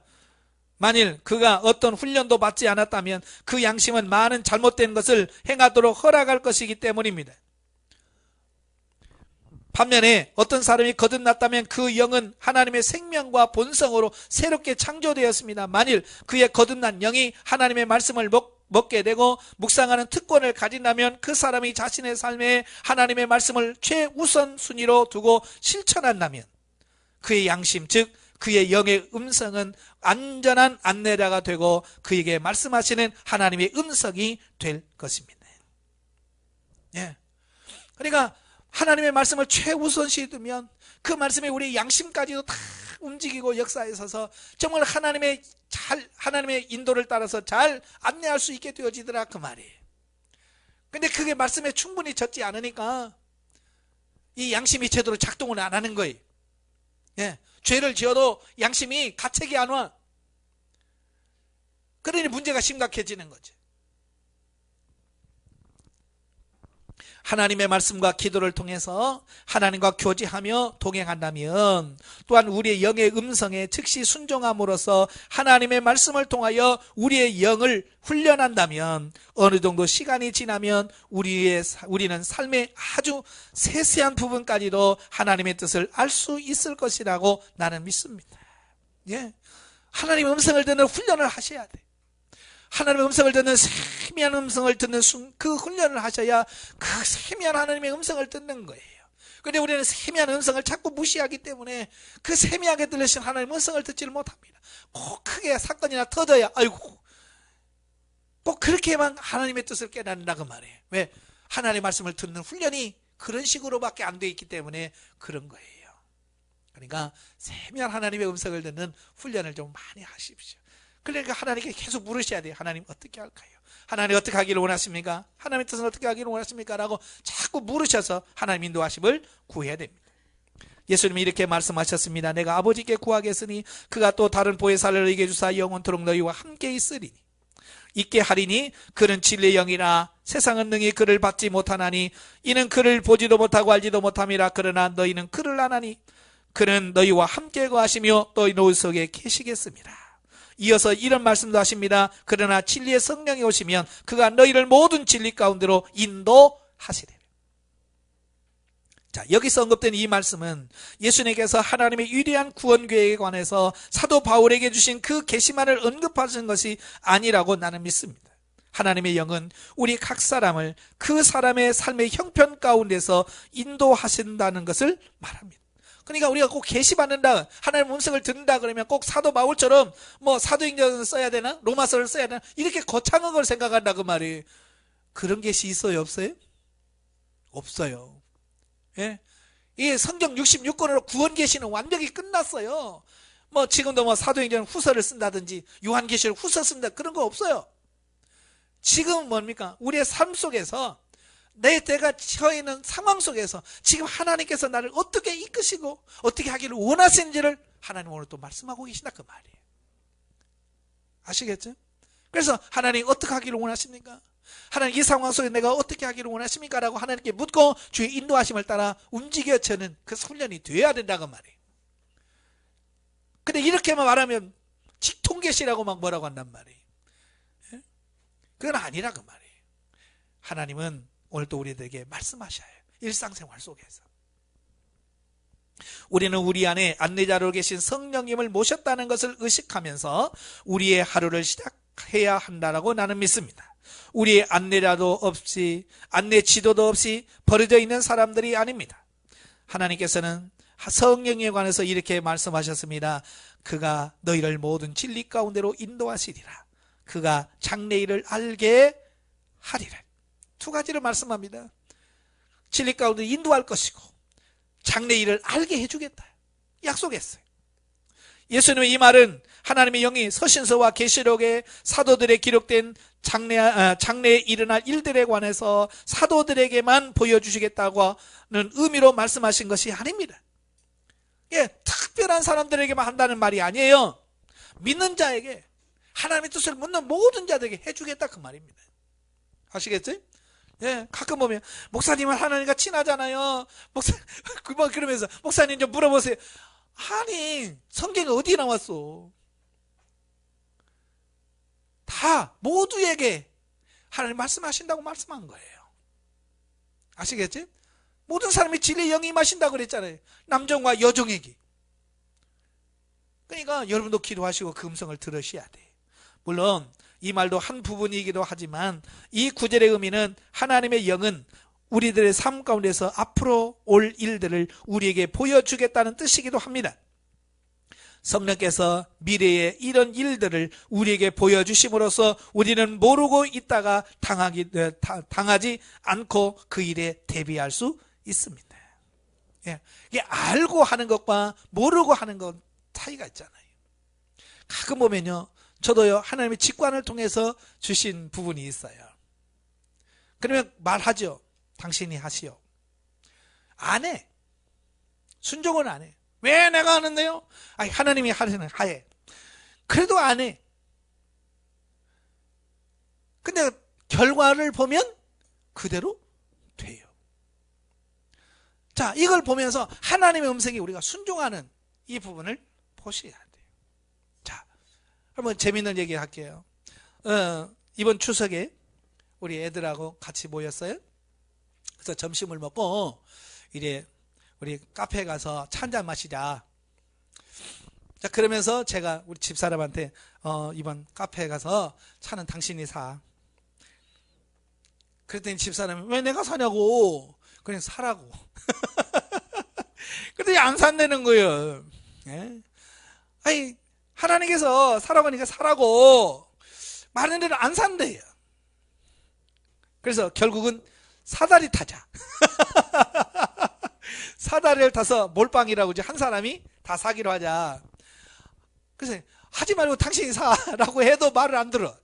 만일 그가 어떤 훈련도 받지 않았다면 그 양심은 많은 잘못된 것을 행하도록 허락할 것이기 때문입니다. 반면에 어떤 사람이 거듭났다면 그 영은 하나님의 생명과 본성으로 새롭게 창조되었습니다. 만일 그의 거듭난 영이 하나님의 말씀을 먹게 되고 묵상하는 특권을 가진다면 그 사람이 자신의 삶에 하나님의 말씀을 최우선 순위로 두고 실천한다면 그의 양심, 즉 그의 영의 음성은 안전한 안내자가 되고 그에게 말씀하시는 하나님의 음성이 될 것입니다. 예. 그러니까 하나님의 말씀을 최우선시 두면 그 말씀이 우리 양심까지도 다 움직이고 역사에 서서 정말 하나님의 인도를 따라서 잘 안내할 수 있게 되어지더라, 그 말이에요. 근데 그게 말씀에 충분히 젖지 않으니까 이 양심이 제대로 작동을 안 하는 거예요. 예. 죄를 지어도 양심이 가책이 안 와. 그러니 문제가 심각해지는 거죠. 하나님의 말씀과 기도를 통해서 하나님과 교제하며 동행한다면, 또한 우리의 영의 음성에 즉시 순종함으로써 하나님의 말씀을 통하여 우리의 영을 훈련한다면 어느 정도 시간이 지나면 우리는 삶의 아주 세세한 부분까지도 하나님의 뜻을 알 수 있을 것이라고 나는 믿습니다. 예. 하나님의 음성을 듣는 훈련을 하셔야 돼. 하나님의 음성을 듣는 세미한 음성을 듣는 그 훈련을 하셔야 그 세미한 하나님의 음성을 듣는 거예요. 그런데 우리는 세미한 음성을 자꾸 무시하기 때문에 그 세미하게 들리신 하나님의 음성을 듣지를 못합니다. 꼭 크게 사건이나 터져야 아이고, 꼭 그렇게만 하나님의 뜻을 깨닫는다고 말이에요. 왜? 하나님의 말씀을 듣는 훈련이 그런 식으로밖에 안 돼 있기 때문에 그런 거예요. 그러니까 세미한 하나님의 음성을 듣는 훈련을 좀 많이 하십시오. 그러니까 하나님께 계속 물으셔야 돼요. 하나님 어떻게 할까요? 하나님 어떻게 하기를 원하십니까? 하나님의 뜻은 어떻게 하기를 원하십니까? 라고 자꾸 물으셔서 하나님 인도하심을 구해야 됩니다. 예수님이 이렇게 말씀하셨습니다. 내가 아버지께 구하겠으니 그가 또 다른 보혜사를 너희에게 주사 영원토록 너희와 함께 있으리니 있게 하리니 그는 진리의 영이라 세상은 능히 그를 받지 못하나니 이는 그를 보지도 못하고 알지도 못함이라. 그러나 너희는 그를 아나니 그는 너희와 함께 거하시며 너희 노을 속에 계시겠습니다. 이어서 이런 말씀도 하십니다. 그러나 진리의 성령이 오시면 그가 너희를 모든 진리 가운데로 인도하시리라. 자, 여기서 언급된 이 말씀은 예수님께서 하나님의 위대한 구원 계획에 관해서 사도 바울에게 주신 그 계시만을 언급하신 것이 아니라고 나는 믿습니다. 하나님의 영은 우리 각 사람을 그 사람의 삶의 형편 가운데서 인도하신다는 것을 말합니다. 그러니까 우리가 꼭 계시받는다, 하나님의 음성을 듣는다 그러면 꼭 사도 바울처럼 뭐 사도행전을 써야 되나, 로마서를 써야 되나, 이렇게 거창한 걸 생각한다 그 말이에요. 그런 계시 있어요, 없어요? 없어요. 예? 이 성경 66권으로 구원 계시는 완벽히 끝났어요. 뭐 지금도 뭐 사도행전 후서를 쓴다든지 요한계시록 후서 쓴다, 그런 거 없어요. 지금은 뭡니까? 우리의 삶 속에서 내 때가 처해 있는 상황 속에서 지금 하나님께서 나를 어떻게 이끄시고 어떻게 하기를 원하시는지를 하나님 오늘 또 말씀하고 계시다 그 말이에요. 아시겠죠? 그래서 하나님 어떻게 하기를 원하십니까? 하나님 이 상황 속에 내가 어떻게 하기를 원하십니까? 라고 하나님께 묻고 주의 인도하심을 따라 움직여져는 그 훈련이 되어야 된다고 말이에요. 근데 이렇게만 말하면 직통계시라고 막 뭐라고 한단 말이에요. 그건 아니라 그 말이에요. 하나님은 오늘 또 우리들에게 말씀하셔요. 일상생활 속에서 우리는 우리 안에 안내자로 계신 성령님을 모셨다는 것을 의식하면서 우리의 하루를 시작해야 한다라고 나는 믿습니다. 우리의 안내자도 없이, 안내 지도도 없이 버려져 있는 사람들이 아닙니다. 하나님께서는 성령에 관해서 이렇게 말씀하셨습니다. 그가 너희를 모든 진리 가운데로 인도하시리라. 그가 장래일을 알게 하리라. 두 가지를 말씀합니다. 진리 가운데 인도할 것이고 장래일을 알게 해주겠다 약속했어요. 예수님의 이 말은 하나님의 영이 서신서와 계시록에 사도들에 기록된 장래에 일어날 일들에 관해서 사도들에게만 보여주시겠다고는 의미로 말씀하신 것이 아닙니다. 예, 특별한 사람들에게만 한다는 말이 아니에요. 믿는 자에게, 하나님의 뜻을 묻는 모든 자들에게 해주겠다 그 말입니다. 아시겠죠? 예, 가끔 보면 목사님은 하나님과 친하잖아요. 그러면서 목사님 좀 물어보세요. 아니, 성경에 어디 나왔어? 다 모두에게 하나님 말씀하신다고 말씀한 거예요. 아시겠지? 모든 사람이 진리의 영이 임하신다고 그랬잖아요. 남종과 여종에게. 그러니까 여러분도 기도하시고 그 음성을 들으셔야 돼. 물론 이 말도 한 부분이기도 하지만 이 구절의 의미는 하나님의 영은 우리들의 삶 가운데서 앞으로 올 일들을 우리에게 보여주겠다는 뜻이기도 합니다. 성령께서 미래의 이런 일들을 우리에게 보여주심으로써 우리는 모르고 있다가 당하지 않고 그 일에 대비할 수 있습니다. 예, 이게 알고 하는 것과 모르고 하는 건 차이가 있잖아요. 가끔 보면요, 저도요, 하나님의 직관을 통해서 주신 부분이 있어요. 그러면 말하죠. 당신이 하시오. 안 해. 순종은 안 해. 왜 내가 하는데요? 아니, 하나님이 하해. 그래도 안 해. 근데 결과를 보면 그대로 돼요. 자, 이걸 보면서 하나님의 음성이 우리가 순종하는 이 부분을 보셔야 돼요. 자, 한번 재밌는 얘기 할게요. 이번 추석에 우리 애들하고 같이 모였어요. 그래서 점심을 먹고 이래 우리 카페에 가서 차 한잔 마시자. 자, 그러면서 제가 우리 집사람한테 이번 카페에 가서 차는 당신이 사. 그랬더니 집사람이 왜 내가 사냐고. 그냥 사라고. 그랬더니 안 산다는 거예요. 예? 아니, 하나님께서 사라고 하니까 사라고 말하는 대로 안 산대요. 그래서 결국은 사다리 타자. 사다리를 타서 몰빵이라고 이제 한 사람이 다 사기로 하자. 그래서 하지 말고 당신이 사라고 해도 말을 안 들어.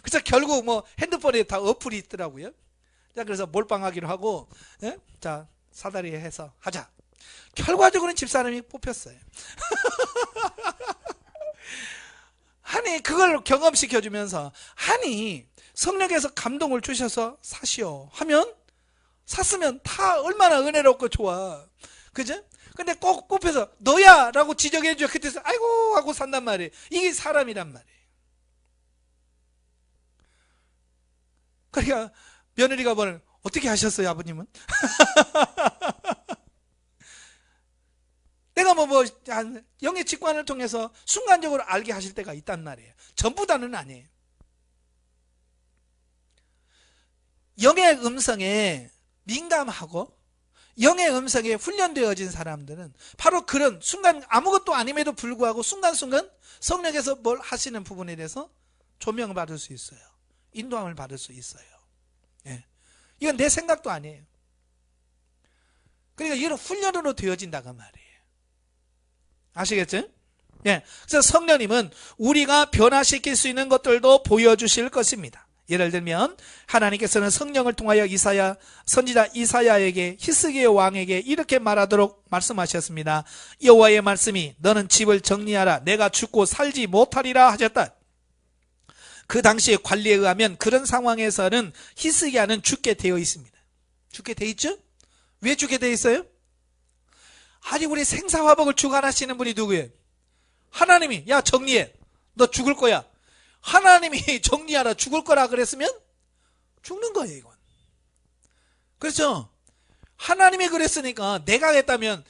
그래서 결국 뭐 핸드폰에 다 어플이 있더라고요. 자, 그래서 몰빵하기로 하고, 예? 자, 사다리 해서 하자. 결과적으로는 집사람이 뽑혔어요. 아니, 그걸 경험시켜주면서, 아니, 성령께서 감동을 주셔서 사시오 하면, 샀으면 다 얼마나 은혜롭고 좋아. 그죠? 근데 꼭 뽑혀서 너야! 라고 지적해줘. 그때서 아이고! 하고 산단 말이에요. 이게 사람이란 말이에요. 그러니까 며느리가 뭐는 어떻게 하셨어요, 아버님은? 내가 영의 직관을 통해서 순간적으로 알게 하실 때가 있단 말이에요. 전부 다는 아니에요. 영의 음성에 민감하고 영의 음성에 훈련되어진 사람들은 바로 그런 순간 아무것도 아님에도 불구하고 순간순간 성령께서 뭘 하시는 부분에 대해서 조명을 받을 수 있어요. 인도함을 받을 수 있어요. 예. 이건 내 생각도 아니에요. 그러니까 이런 훈련으로 되어진다고 말이에요. 아시겠죠? 예. 그래서 성령님은 우리가 변화시킬 수 있는 것들도 보여주실 것입니다. 예를 들면 하나님께서는 성령을 통하여 선지자 이사야에게 히스기야 왕에게 이렇게 말하도록 말씀하셨습니다. 여호와의 말씀이 너는 집을 정리하라. 내가 죽고 살지 못하리라 하셨다. 그 당시의 관리에 의하면 그런 상황에서는 히스기야는 죽게 되어 있습니다. 죽게 되어 있죠? 왜 죽게 되어 있어요? 아니, 우리 생사화복을 주관하시는 분이 누구예요? 하나님이 야 정리해. 너 죽을 거야. 하나님이 정리하라. 죽을 거라 그랬으면 죽는 거예요, 이건. 그렇죠? 하나님이 그랬으니까 내가 했다면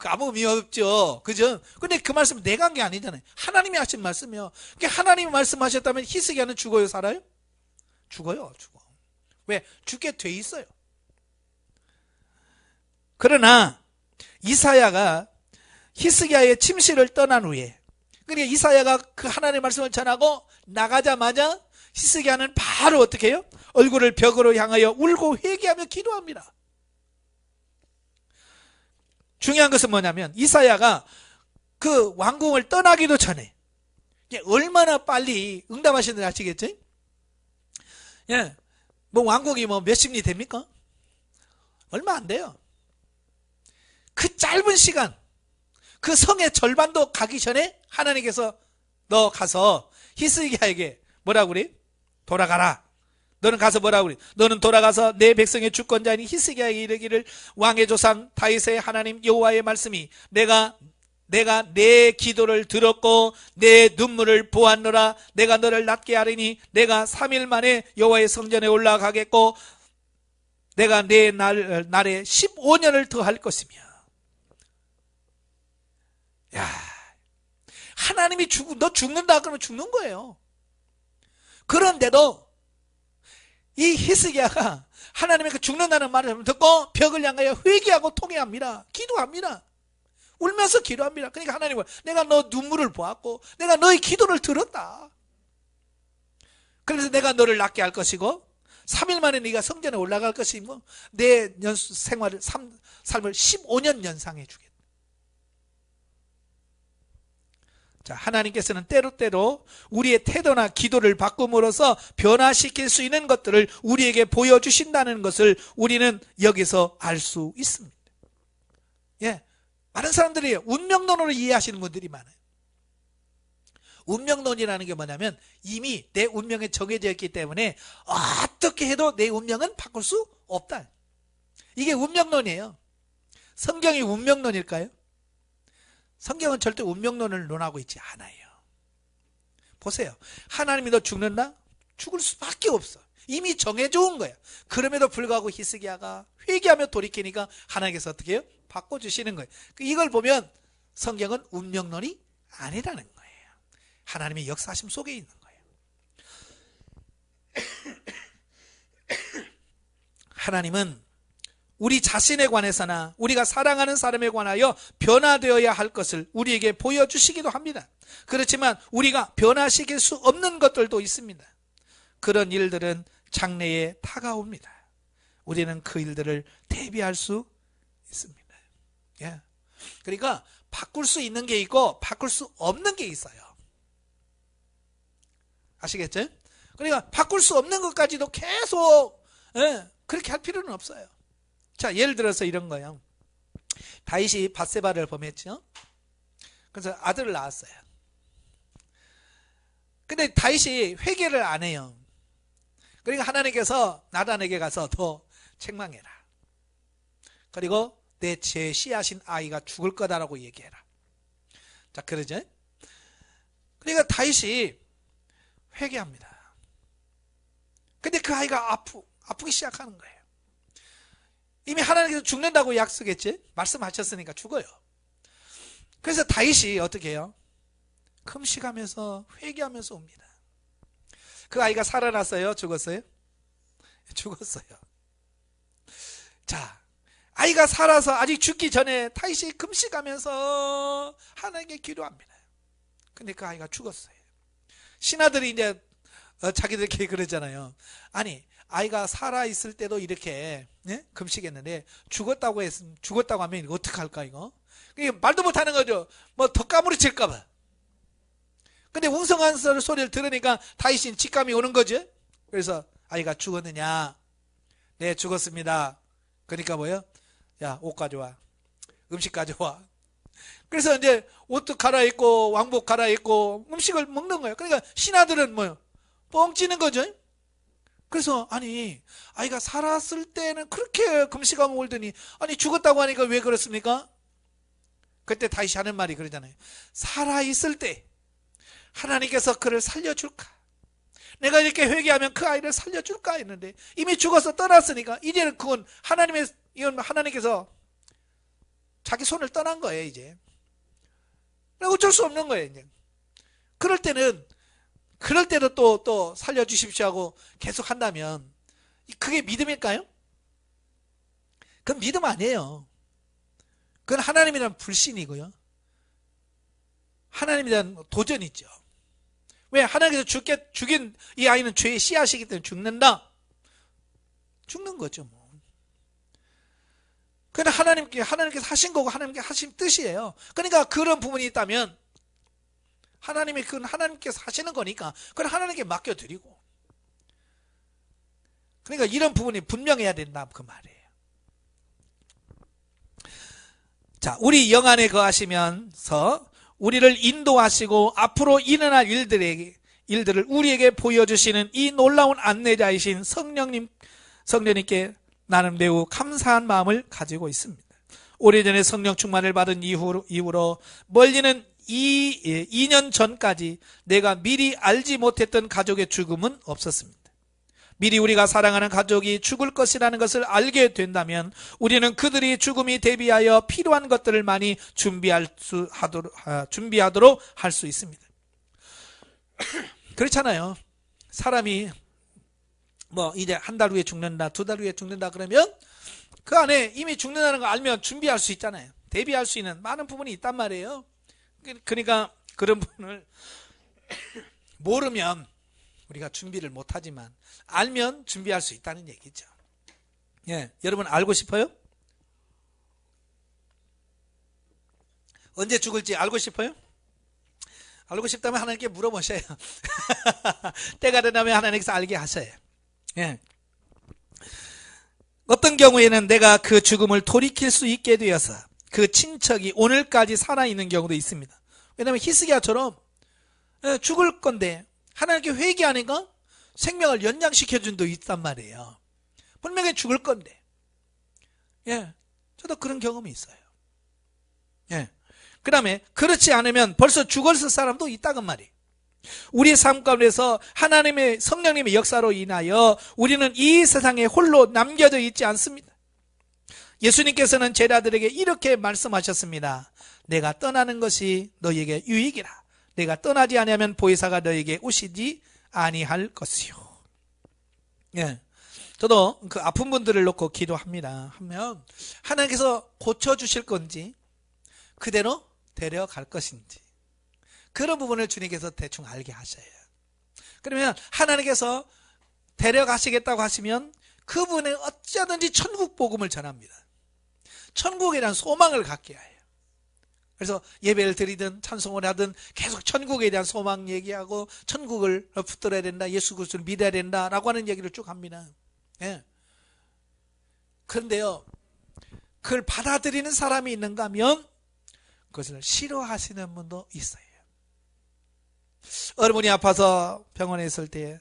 아무 의미 없죠. 그죠? 근데 그 말씀은 내가 한 게 아니잖아요. 하나님이 하신 말씀이요. 그러니까 하나님이 말씀하셨다면 히스기야는 죽어요, 살아요? 죽어요, 죽어. 왜? 죽게 돼 있어요. 그러나 이사야가 히스기야의 침실을 떠난 후에, 그러니까 이사야가 그 하나님의 말씀을 전하고 나가자마자 히스기야는 바로 어떻게 해요? 얼굴을 벽으로 향하여 울고 회개하며 기도합니다. 중요한 것은 뭐냐면 이사야가 그 왕궁을 떠나기도 전에 얼마나 빨리 응답하시는지 아시겠죠? 예, 뭐 왕궁이 몇십 리 됩니까? 얼마 안 돼요. 그 짧은 시간, 그 성의 절반도 가기 전에 하나님께서 너 가서 히스기야에게 뭐라고 그래? 돌아가라. 너는 가서 뭐라고 그래? 너는 돌아가서 내 백성의 주권자인 히스기야에게 이르기를 왕의 조상 다윗의 하나님 여호와의 말씀이 내가 내 기도를 들었고 내 눈물을 보았노라. 내가 너를 낫게 하리니 내가 3일 만에 여호와의 성전에 올라가겠고 내가 내 날에 15년을 더 할 것이며. 야, 하나님이 너 죽는다 그러면 죽는 거예요. 그런데도 이 히스기야가 하나님의 그 죽는다는 말을 듣고 벽을 향하여 회개하고 통회합니다. 기도합니다. 울면서 기도합니다. 그러니까 하나님은 내가 너 눈물을 보았고 내가 너의 기도를 들었다. 그래서 내가 너를 낫게 할 것이고 3일 만에 네가 성전에 올라갈 것이고 내 삶을 15년 연상해 주겠다. 자, 하나님께서는 때로때로 우리의 태도나 기도를 바꿈으로써 변화시킬 수 있는 것들을 우리에게 보여주신다는 것을 우리는 여기서 알 수 있습니다. 예, 많은 사람들이 운명론으로 이해하시는 분들이 많아요. 운명론이라는 게 뭐냐면 이미 내 운명에 정해져 있기 때문에 어떻게 해도 내 운명은 바꿀 수 없다. 이게 운명론이에요. 성경이 운명론일까요? 성경은 절대 운명론을 논하고 있지 않아요. 보세요. 하나님이 너 죽는다? 죽을 수밖에 없어. 이미 정해져 온 거야. 그럼에도 불구하고 히스기야가 회개하며 돌이키니까 하나님께서 어떻게 해요? 바꿔주시는 거예요. 이걸 보면 성경은 운명론이 아니라는 거예요. 하나님의 역사하심 속에 있는 거예요. 하나님은 우리 자신에 관해서나 우리가 사랑하는 사람에 관하여 변화되어야 할 것을 우리에게 보여주시기도 합니다. 그렇지만 우리가 변화시킬 수 없는 것들도 있습니다. 그런 일들은 장래에 다가옵니다. 우리는 그 일들을 대비할 수 있습니다. 예. 그러니까 바꿀 수 있는 게 있고 바꿀 수 없는 게 있어요. 아시겠죠? 그러니까 바꿀 수 없는 것까지도 계속 그렇게 할 필요는 없어요. 자, 예를 들어서 이런 거예요. 다윗이 밧세바를 범했죠. 그래서 아들을 낳았어요. 근데 다윗이 회개를 안 해요. 그러니까 하나님께서 나단에게 가서 더 책망해라. 그리고 내 제 씨앗인 아이가 죽을 거다라고 얘기해라. 자, 그러죠? 그러니까 다윗이 회개합니다. 근데 그 아이가 아프기 시작하는 거예요. 이미 하나님께서 죽는다고 약속했지? 말씀하셨으니까 죽어요. 그래서 다윗이 어떻게 해요? 금식하면서 회개하면서 옵니다. 그 아이가 살아났어요? 죽었어요? 죽었어요. 자, 아이가 살아서 아직 죽기 전에 다윗이 금식하면서 하나님께 기도합니다. 근데 그 아이가 죽었어요. 신하들이 이제 자기들끼리 그러잖아요. 아니, 아이가 살아있을 때도 이렇게 금식했는데 죽었다고 하면 이거 어떡할까 이거? 말도 못하는 거죠. 뭐 더 까무러칠까봐. 근데 웅성한 소리를 들으니까 다윗은 직감이 오는 거죠. 그래서 아이가 죽었느냐? 네, 죽었습니다. 그러니까 뭐요? 야, 옷 가져와. 음식 가져와. 그래서 이제 옷도 갈아입고 왕복 갈아입고 음식을 먹는 거예요. 그러니까 신하들은 뭐요? 뻥 찌는 거죠. 그래서 아니, 아이가 살았을 때는 그렇게 금식하고 울더니 아니 죽었다고 하니까 왜 그렇습니까? 그때 다윗이 하는 말이 그러잖아요. 살아있을 때 하나님께서 그를 살려줄까? 내가 이렇게 회개하면 그 아이를 살려줄까 했는데 이미 죽어서 떠났으니까 이제는 그건 하나님께서 자기 손을 떠난 거예요. 이제 어쩔 수 없는 거예요. 이제 그럴 때도 또 살려주십시오 하고 계속 한다면 그게 믿음일까요? 그건 믿음 아니에요. 그건 하나님에 대한 불신이고요. 하나님에 대한 도전이죠. 왜? 하나님께서 죽인 이 아이는 죄의 씨앗이기 때문에 죽는다. 죽는 거죠. 뭐. 그건 하나님께서 하신 거고 하나님께 하신 뜻이에요. 그러니까 그런 부분이 있다면 그건 하나님께서 하시는 거니까 그건 하나님께 맡겨드리고, 그러니까 이런 부분이 분명해야 된다 그 말이에요. 자, 우리 영 안에 거하시면서 우리를 인도하시고 앞으로 일어날 일들을 우리에게 보여주시는 이 놀라운 안내자이신 성령님께 나는 매우 감사한 마음을 가지고 있습니다. 오래전에 성령 충만을 받은 이후로 멀리는 2년 전까지 내가 미리 알지 못했던 가족의 죽음은 없었습니다. 미리 우리가 사랑하는 가족이 죽을 것이라는 것을 알게 된다면 우리는 그들이 죽음이 대비하여 필요한 것들을 많이 준비하도록 할 수 있습니다. 그렇잖아요. 사람이 이제 한 달 후에 죽는다, 2달 후에 죽는다 그러면 그 안에 이미 죽는다는 거 알면 준비할 수 있잖아요. 대비할 수 있는 많은 부분이 있단 말이에요. 그러니까 그런 부분을 모르면 우리가 준비를 못하지만 알면 준비할 수 있다는 얘기죠. 예, 여러분 알고 싶어요? 언제 죽을지 알고 싶어요? 알고 싶다면 하나님께 물어보셔요. 때가 되면 하나님께서 알게 하셔요. 예. 어떤 경우에는 내가 그 죽음을 돌이킬 수 있게 되어서 그 친척이 오늘까지 살아있는 경우도 있습니다. 왜냐하면 히스기야처럼 죽을 건데 하나님께 회개하니까 생명을 연장시켜 준 도 있단 말이에요. 분명히 죽을 건데. 예, 저도 그런 경험이 있어요. 예. 그 다음에 그렇지 않으면 벌써 죽었을 사람도 있다는 말이에요. 우리의 삶 가운데서 하나님의 성령님의 역사로 인하여 우리는 이 세상에 홀로 남겨져 있지 않습니다. 예수님께서는 제자들에게 이렇게 말씀하셨습니다. 내가 떠나는 것이 너희에게 유익이라. 내가 떠나지 아니하면 보혜사가 너희에게 오시지 아니할 것이요. 예, 저도 그 아픈 분들을 놓고 기도합니다. 하면 하나님께서 고쳐주실 건지 그대로 데려갈 것인지 그런 부분을 주님께서 대충 알게 하셔요. 그러면 하나님께서 데려가시겠다고 하시면 그분의 어쩌든지 천국 복음을 전합니다. 천국에 대한 소망을 갖게 해요. 그래서 예배를 드리든 찬송을 하든 계속 천국에 대한 소망 얘기하고 천국을 붙들어야 된다, 예수 그리스도를 믿어야 된다라고 하는 얘기를 쭉 합니다. 예. 그런데요, 그걸 받아들이는 사람이 있는가 하면 그것을 싫어하시는 분도 있어요. 어머니 아파서 병원에 있을 때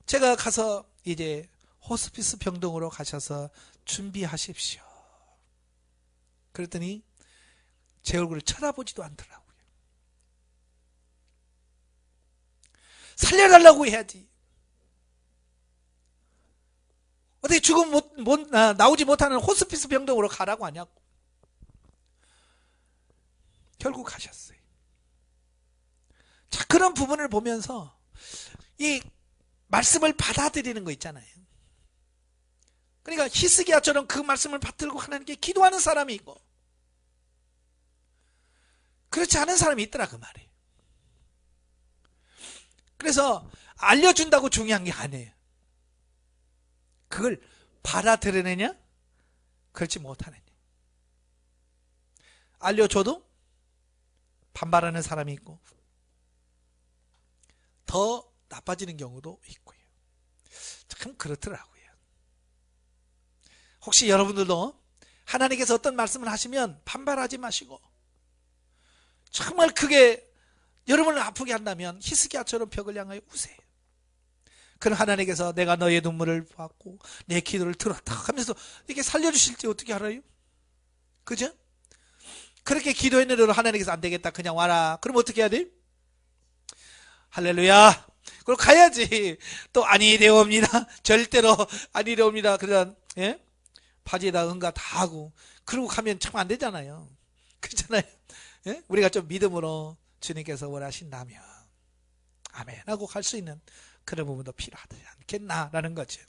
제가 가서 이제 호스피스 병동으로 가셔서 준비하십시오. 그랬더니 제 얼굴을 쳐다보지도 않더라고요. 살려달라고 해야지. 어떻게 죽음 나오지 못하는 호스피스 병동으로 가라고 하냐고. 결국 가셨어요. 자, 그런 부분을 보면서 이 말씀을 받아들이는 거 있잖아요. 그러니까 히스기야처럼 그 말씀을 받들고 하나님께 기도하는 사람이 있고 그렇지 않은 사람이 있더라 그 말이에요. 그래서 알려준다고 중요한 게 아니에요. 그걸 받아들여내냐 그렇지 못하느냐. 알려줘도 반발하는 사람이 있고 더 나빠지는 경우도 있고요. 참 그렇더라고요. 혹시 여러분들도 하나님께서 어떤 말씀을 하시면 반발하지 마시고 정말 크게 여러분을 아프게 한다면 히스기야처럼 벽을 향하여 우세요. 그럼 하나님께서 내가 너의 눈물을 봤고 내 기도를 들었다 하면서 이렇게 살려주실지 어떻게 알아요? 그죠? 그렇게 기도했는데도 하나님께서 안 되겠다 그냥 와라. 그럼 어떻게 해야 돼? 할렐루야. 그럼 가야지. 또 아니 되옵니다. 절대로 아니 되옵니다. 그러다 예? 바지에다 응가 다 하고 그러고 가면 참 안 되잖아요. 그렇잖아요. 예? 우리가 좀 믿음으로 주님께서 원하신다면 아멘 하고 갈 수 있는 그런 부분도 필요하지 않겠나라는 거죠.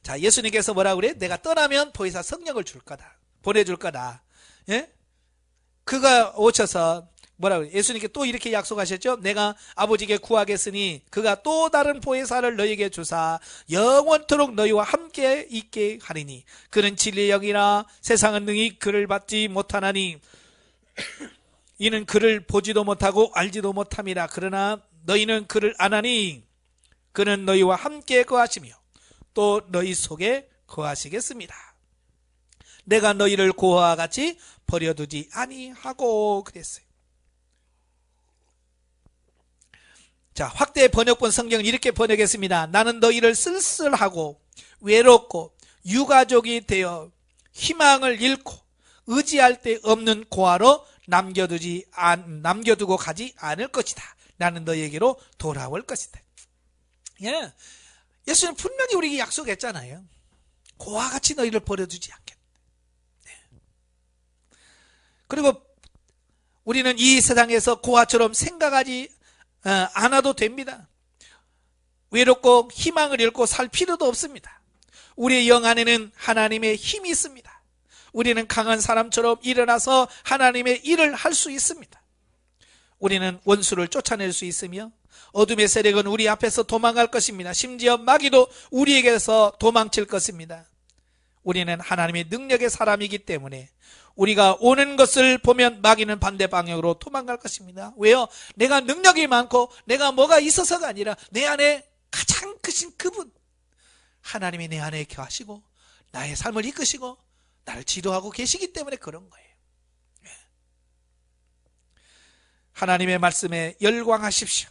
자, 예수님께서 뭐라고 그래? 내가 떠나면 보혜사 성령을 줄 거다. 보내줄 거다. 예? 그가 오셔서 뭐라고 그래? 예수님께 또 이렇게 약속하셨죠? 내가 아버지께 구하겠으니 그가 또 다른 보혜사를 너희에게 주사 영원토록 너희와 함께 있게 하리니 그는 진리의 영이라 세상은 능히 그를 받지 못하나니 이는 그를 보지도 못하고 알지도 못함이라. 그러나 너희는 그를 아나니 그는 너희와 함께 거하시며 또 너희 속에 거하시겠습니다. 내가 너희를 고아와 같이 버려두지 아니하고 그랬어요. 자, 확대 번역본 성경은 이렇게 번역했습니다. 나는 너희를 쓸쓸하고 외롭고 유가족이 되어 희망을 잃고 의지할 데 없는 고아로 남겨두고 가지 않을 것이다. 나는 너희에게로 돌아올 것이다. 예, 예수님 분명히 우리에게 약속했잖아요. 고아같이 너희를 버려두지 않겠다. 네. 그리고 우리는 이 세상에서 고아처럼 생각하지 않아도 됩니다. 외롭고 희망을 잃고 살 필요도 없습니다. 우리의 영 안에는 하나님의 힘이 있습니다. 우리는 강한 사람처럼 일어나서 하나님의 일을 할 수 있습니다. 우리는 원수를 쫓아낼 수 있으며 어둠의 세력은 우리 앞에서 도망갈 것입니다. 심지어 마귀도 우리에게서 도망칠 것입니다. 우리는 하나님의 능력의 사람이기 때문에 우리가 오는 것을 보면 마귀는 반대 방향으로 도망갈 것입니다. 왜요? 내가 능력이 많고 내가 뭐가 있어서가 아니라 내 안에 가장 크신 그분, 하나님이 내 안에 거하시고 나의 삶을 이끄시고 나를 지도하고 계시기 때문에 그런 거예요. 하나님의 말씀에 열광하십시오.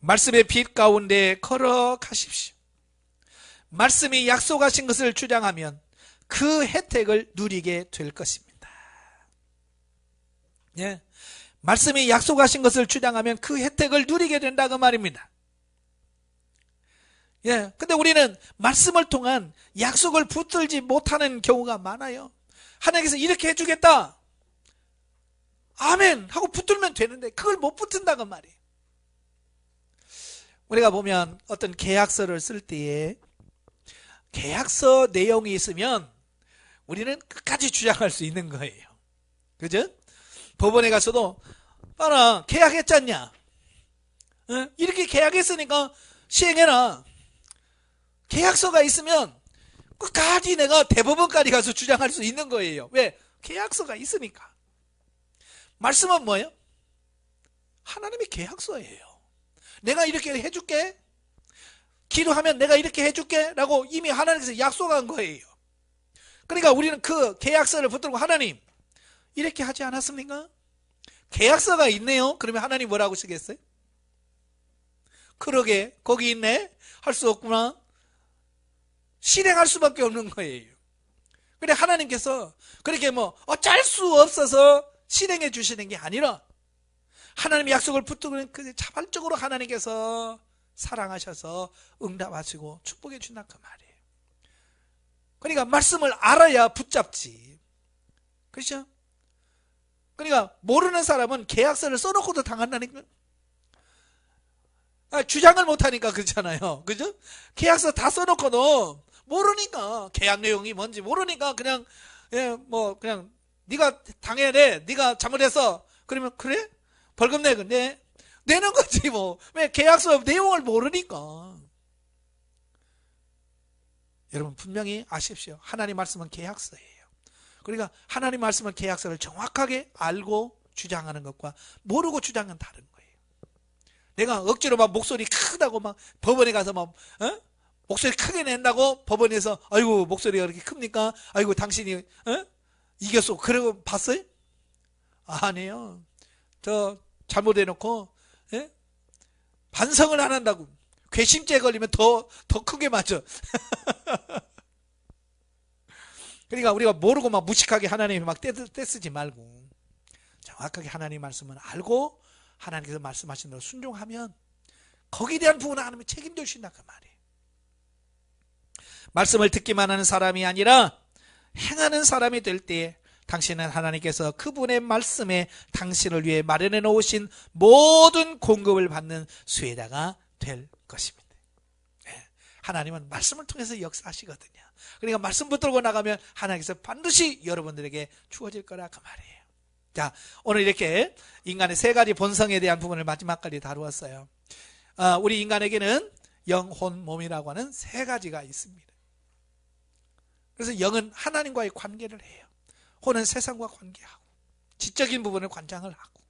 말씀의 빛 가운데 걸어가십시오. 말씀이 약속하신 것을 주장하면 그 혜택을 누리게 될 것입니다. 예, 말씀이 약속하신 것을 주장하면 그 혜택을 누리게 된다 그 말입니다. 예, 근데 우리는 말씀을 통한 약속을 붙들지 못하는 경우가 많아요. 하나님께서 이렇게 해주겠다, 아멘 하고 붙들면 되는데 그걸 못 붙든다 그 말이에요. 우리가 보면 어떤 계약서를 쓸 때에 계약서 내용이 있으면 우리는 끝까지 주장할 수 있는 거예요. 그죠? 법원에 가서도 봐라, 계약했잖냐, 이렇게 계약했으니까 시행해라. 계약서가 있으면 끝까지 내가 대법원까지 가서 주장할 수 있는 거예요. 왜? 계약서가 있으니까. 말씀은 뭐예요? 하나님의 계약서예요. 내가 이렇게 해줄게, 기도하면 내가 이렇게 해줄게 라고 이미 하나님께서 약속한 거예요. 그러니까 우리는 그 계약서를 붙들고 하나님 이렇게 하지 않았습니까? 계약서가 있네요. 그러면 하나님 뭐라고 쓰겠어요? 그러게 거기 있네, 할 수 없구나, 실행할 수밖에 없는 거예요. 그래 하나님께서 그렇게 뭐 어쩔 수 없어서 실행해 주시는 게 아니라 하나님의 약속을 붙들고 자발적으로 하나님께서 사랑하셔서 응답하시고 축복해 준다 그 말이에요. 그러니까 말씀을 알아야 붙잡지. 그렇죠? 그러니까 모르는 사람은 계약서를 써놓고도 당한다니까. 주장을 못하니까 그렇잖아요. 그죠? 계약서 다 써놓고도 모르니까, 계약 내용이 뭔지 모르니까 그냥 그냥 네가 당해야 돼, 네가 잘못했어, 그러면 그래? 벌금 내. 근데 내는 거지 뭐. 왜? 계약서 내용을 모르니까. 여러분 분명히 아십시오. 하나님 말씀은 계약서예요. 그러니까 하나님 말씀은 계약서를 정확하게 알고 주장하는 것과 모르고 주장은 다른 거예요. 내가 억지로 막 목소리 크다고 막 법원에 가서 막 목소리 크게 낸다고 법원에서 아이고 목소리가 그렇게 큽니까? 아이고 당신이 이겼어. 그러고 봤어요? 아니에요. 저 잘못해놓고 반성을 안 한다고 괘씸죄 걸리면 더 크게 맞아. 그러니까 우리가 모르고 막 무식하게 하나님이 막 떼쓰지 말고 정확하게 하나님 말씀을 알고 하나님께서 말씀하신 대로 순종하면 거기에 대한 부분은 하나님이 책임져 주신다 그 말이에요. 말씀을 듣기만 하는 사람이 아니라 행하는 사람이 될 때에 당신은 하나님께서 그분의 말씀에 당신을 위해 마련해 놓으신 모든 공급을 받는 수혜자가 될 것입니다. 하나님은 말씀을 통해서 역사하시거든요. 그러니까 말씀 붙들고 나가면 하나님께서 반드시 여러분들에게 주어질 거라 그 말이에요. 자, 오늘 이렇게 인간의 세 가지 본성에 대한 부분을 마지막까지 다루었어요. 우리 인간에게는 영, 혼, 몸이라고 하는 세 가지가 있습니다. 그래서 영은 하나님과의 관계를 해요. 혼은 세상과 관계하고 지적인 부분을 관장을 하고.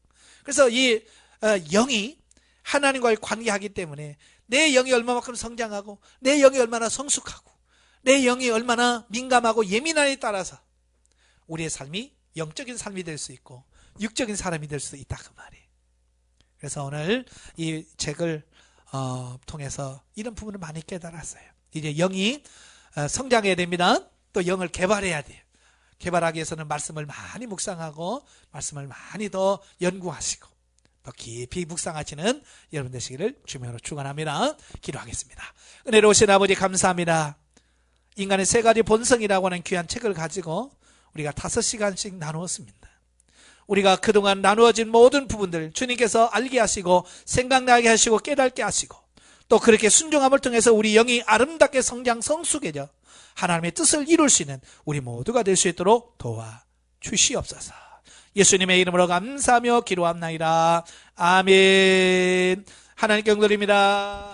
그래서 이 영이 하나님과의 관계하기 때문에 내 영이 얼마만큼 성장하고 내 영이 얼마나 성숙하고 내 영이 얼마나 민감하고 예민함에 따라서 우리의 삶이 영적인 삶이 될 수 있고 육적인 사람이 될 수 있다 그 말이에요. 그래서 오늘 이 책을 통해서 이런 부분을 많이 깨달았어요. 이제 영이 성장해야 됩니다. 또 영을 개발해야 돼요. 개발하기 위해서는 말씀을 많이 묵상하고 말씀을 많이 더 연구하시고 더 깊이 묵상하시는 여러분 되시기를 주님으로 축원합니다. 기도하겠습니다. 은혜로우신 아버지 감사합니다. 인간의 세 가지 본성이라고 하는 귀한 책을 가지고 우리가 5시간씩 나누었습니다. 우리가 그동안 나누어진 모든 부분들 주님께서 알게 하시고 생각나게 하시고 깨닫게 하시고 또 그렇게 순종함을 통해서 우리 영이 아름답게 성장 성숙해져 하나님의 뜻을 이룰 수 있는 우리 모두가 될 수 있도록 도와주시옵소서. 예수님의 이름으로 감사하며 기도합나이다. 아멘. 하나님께 영광드립니다.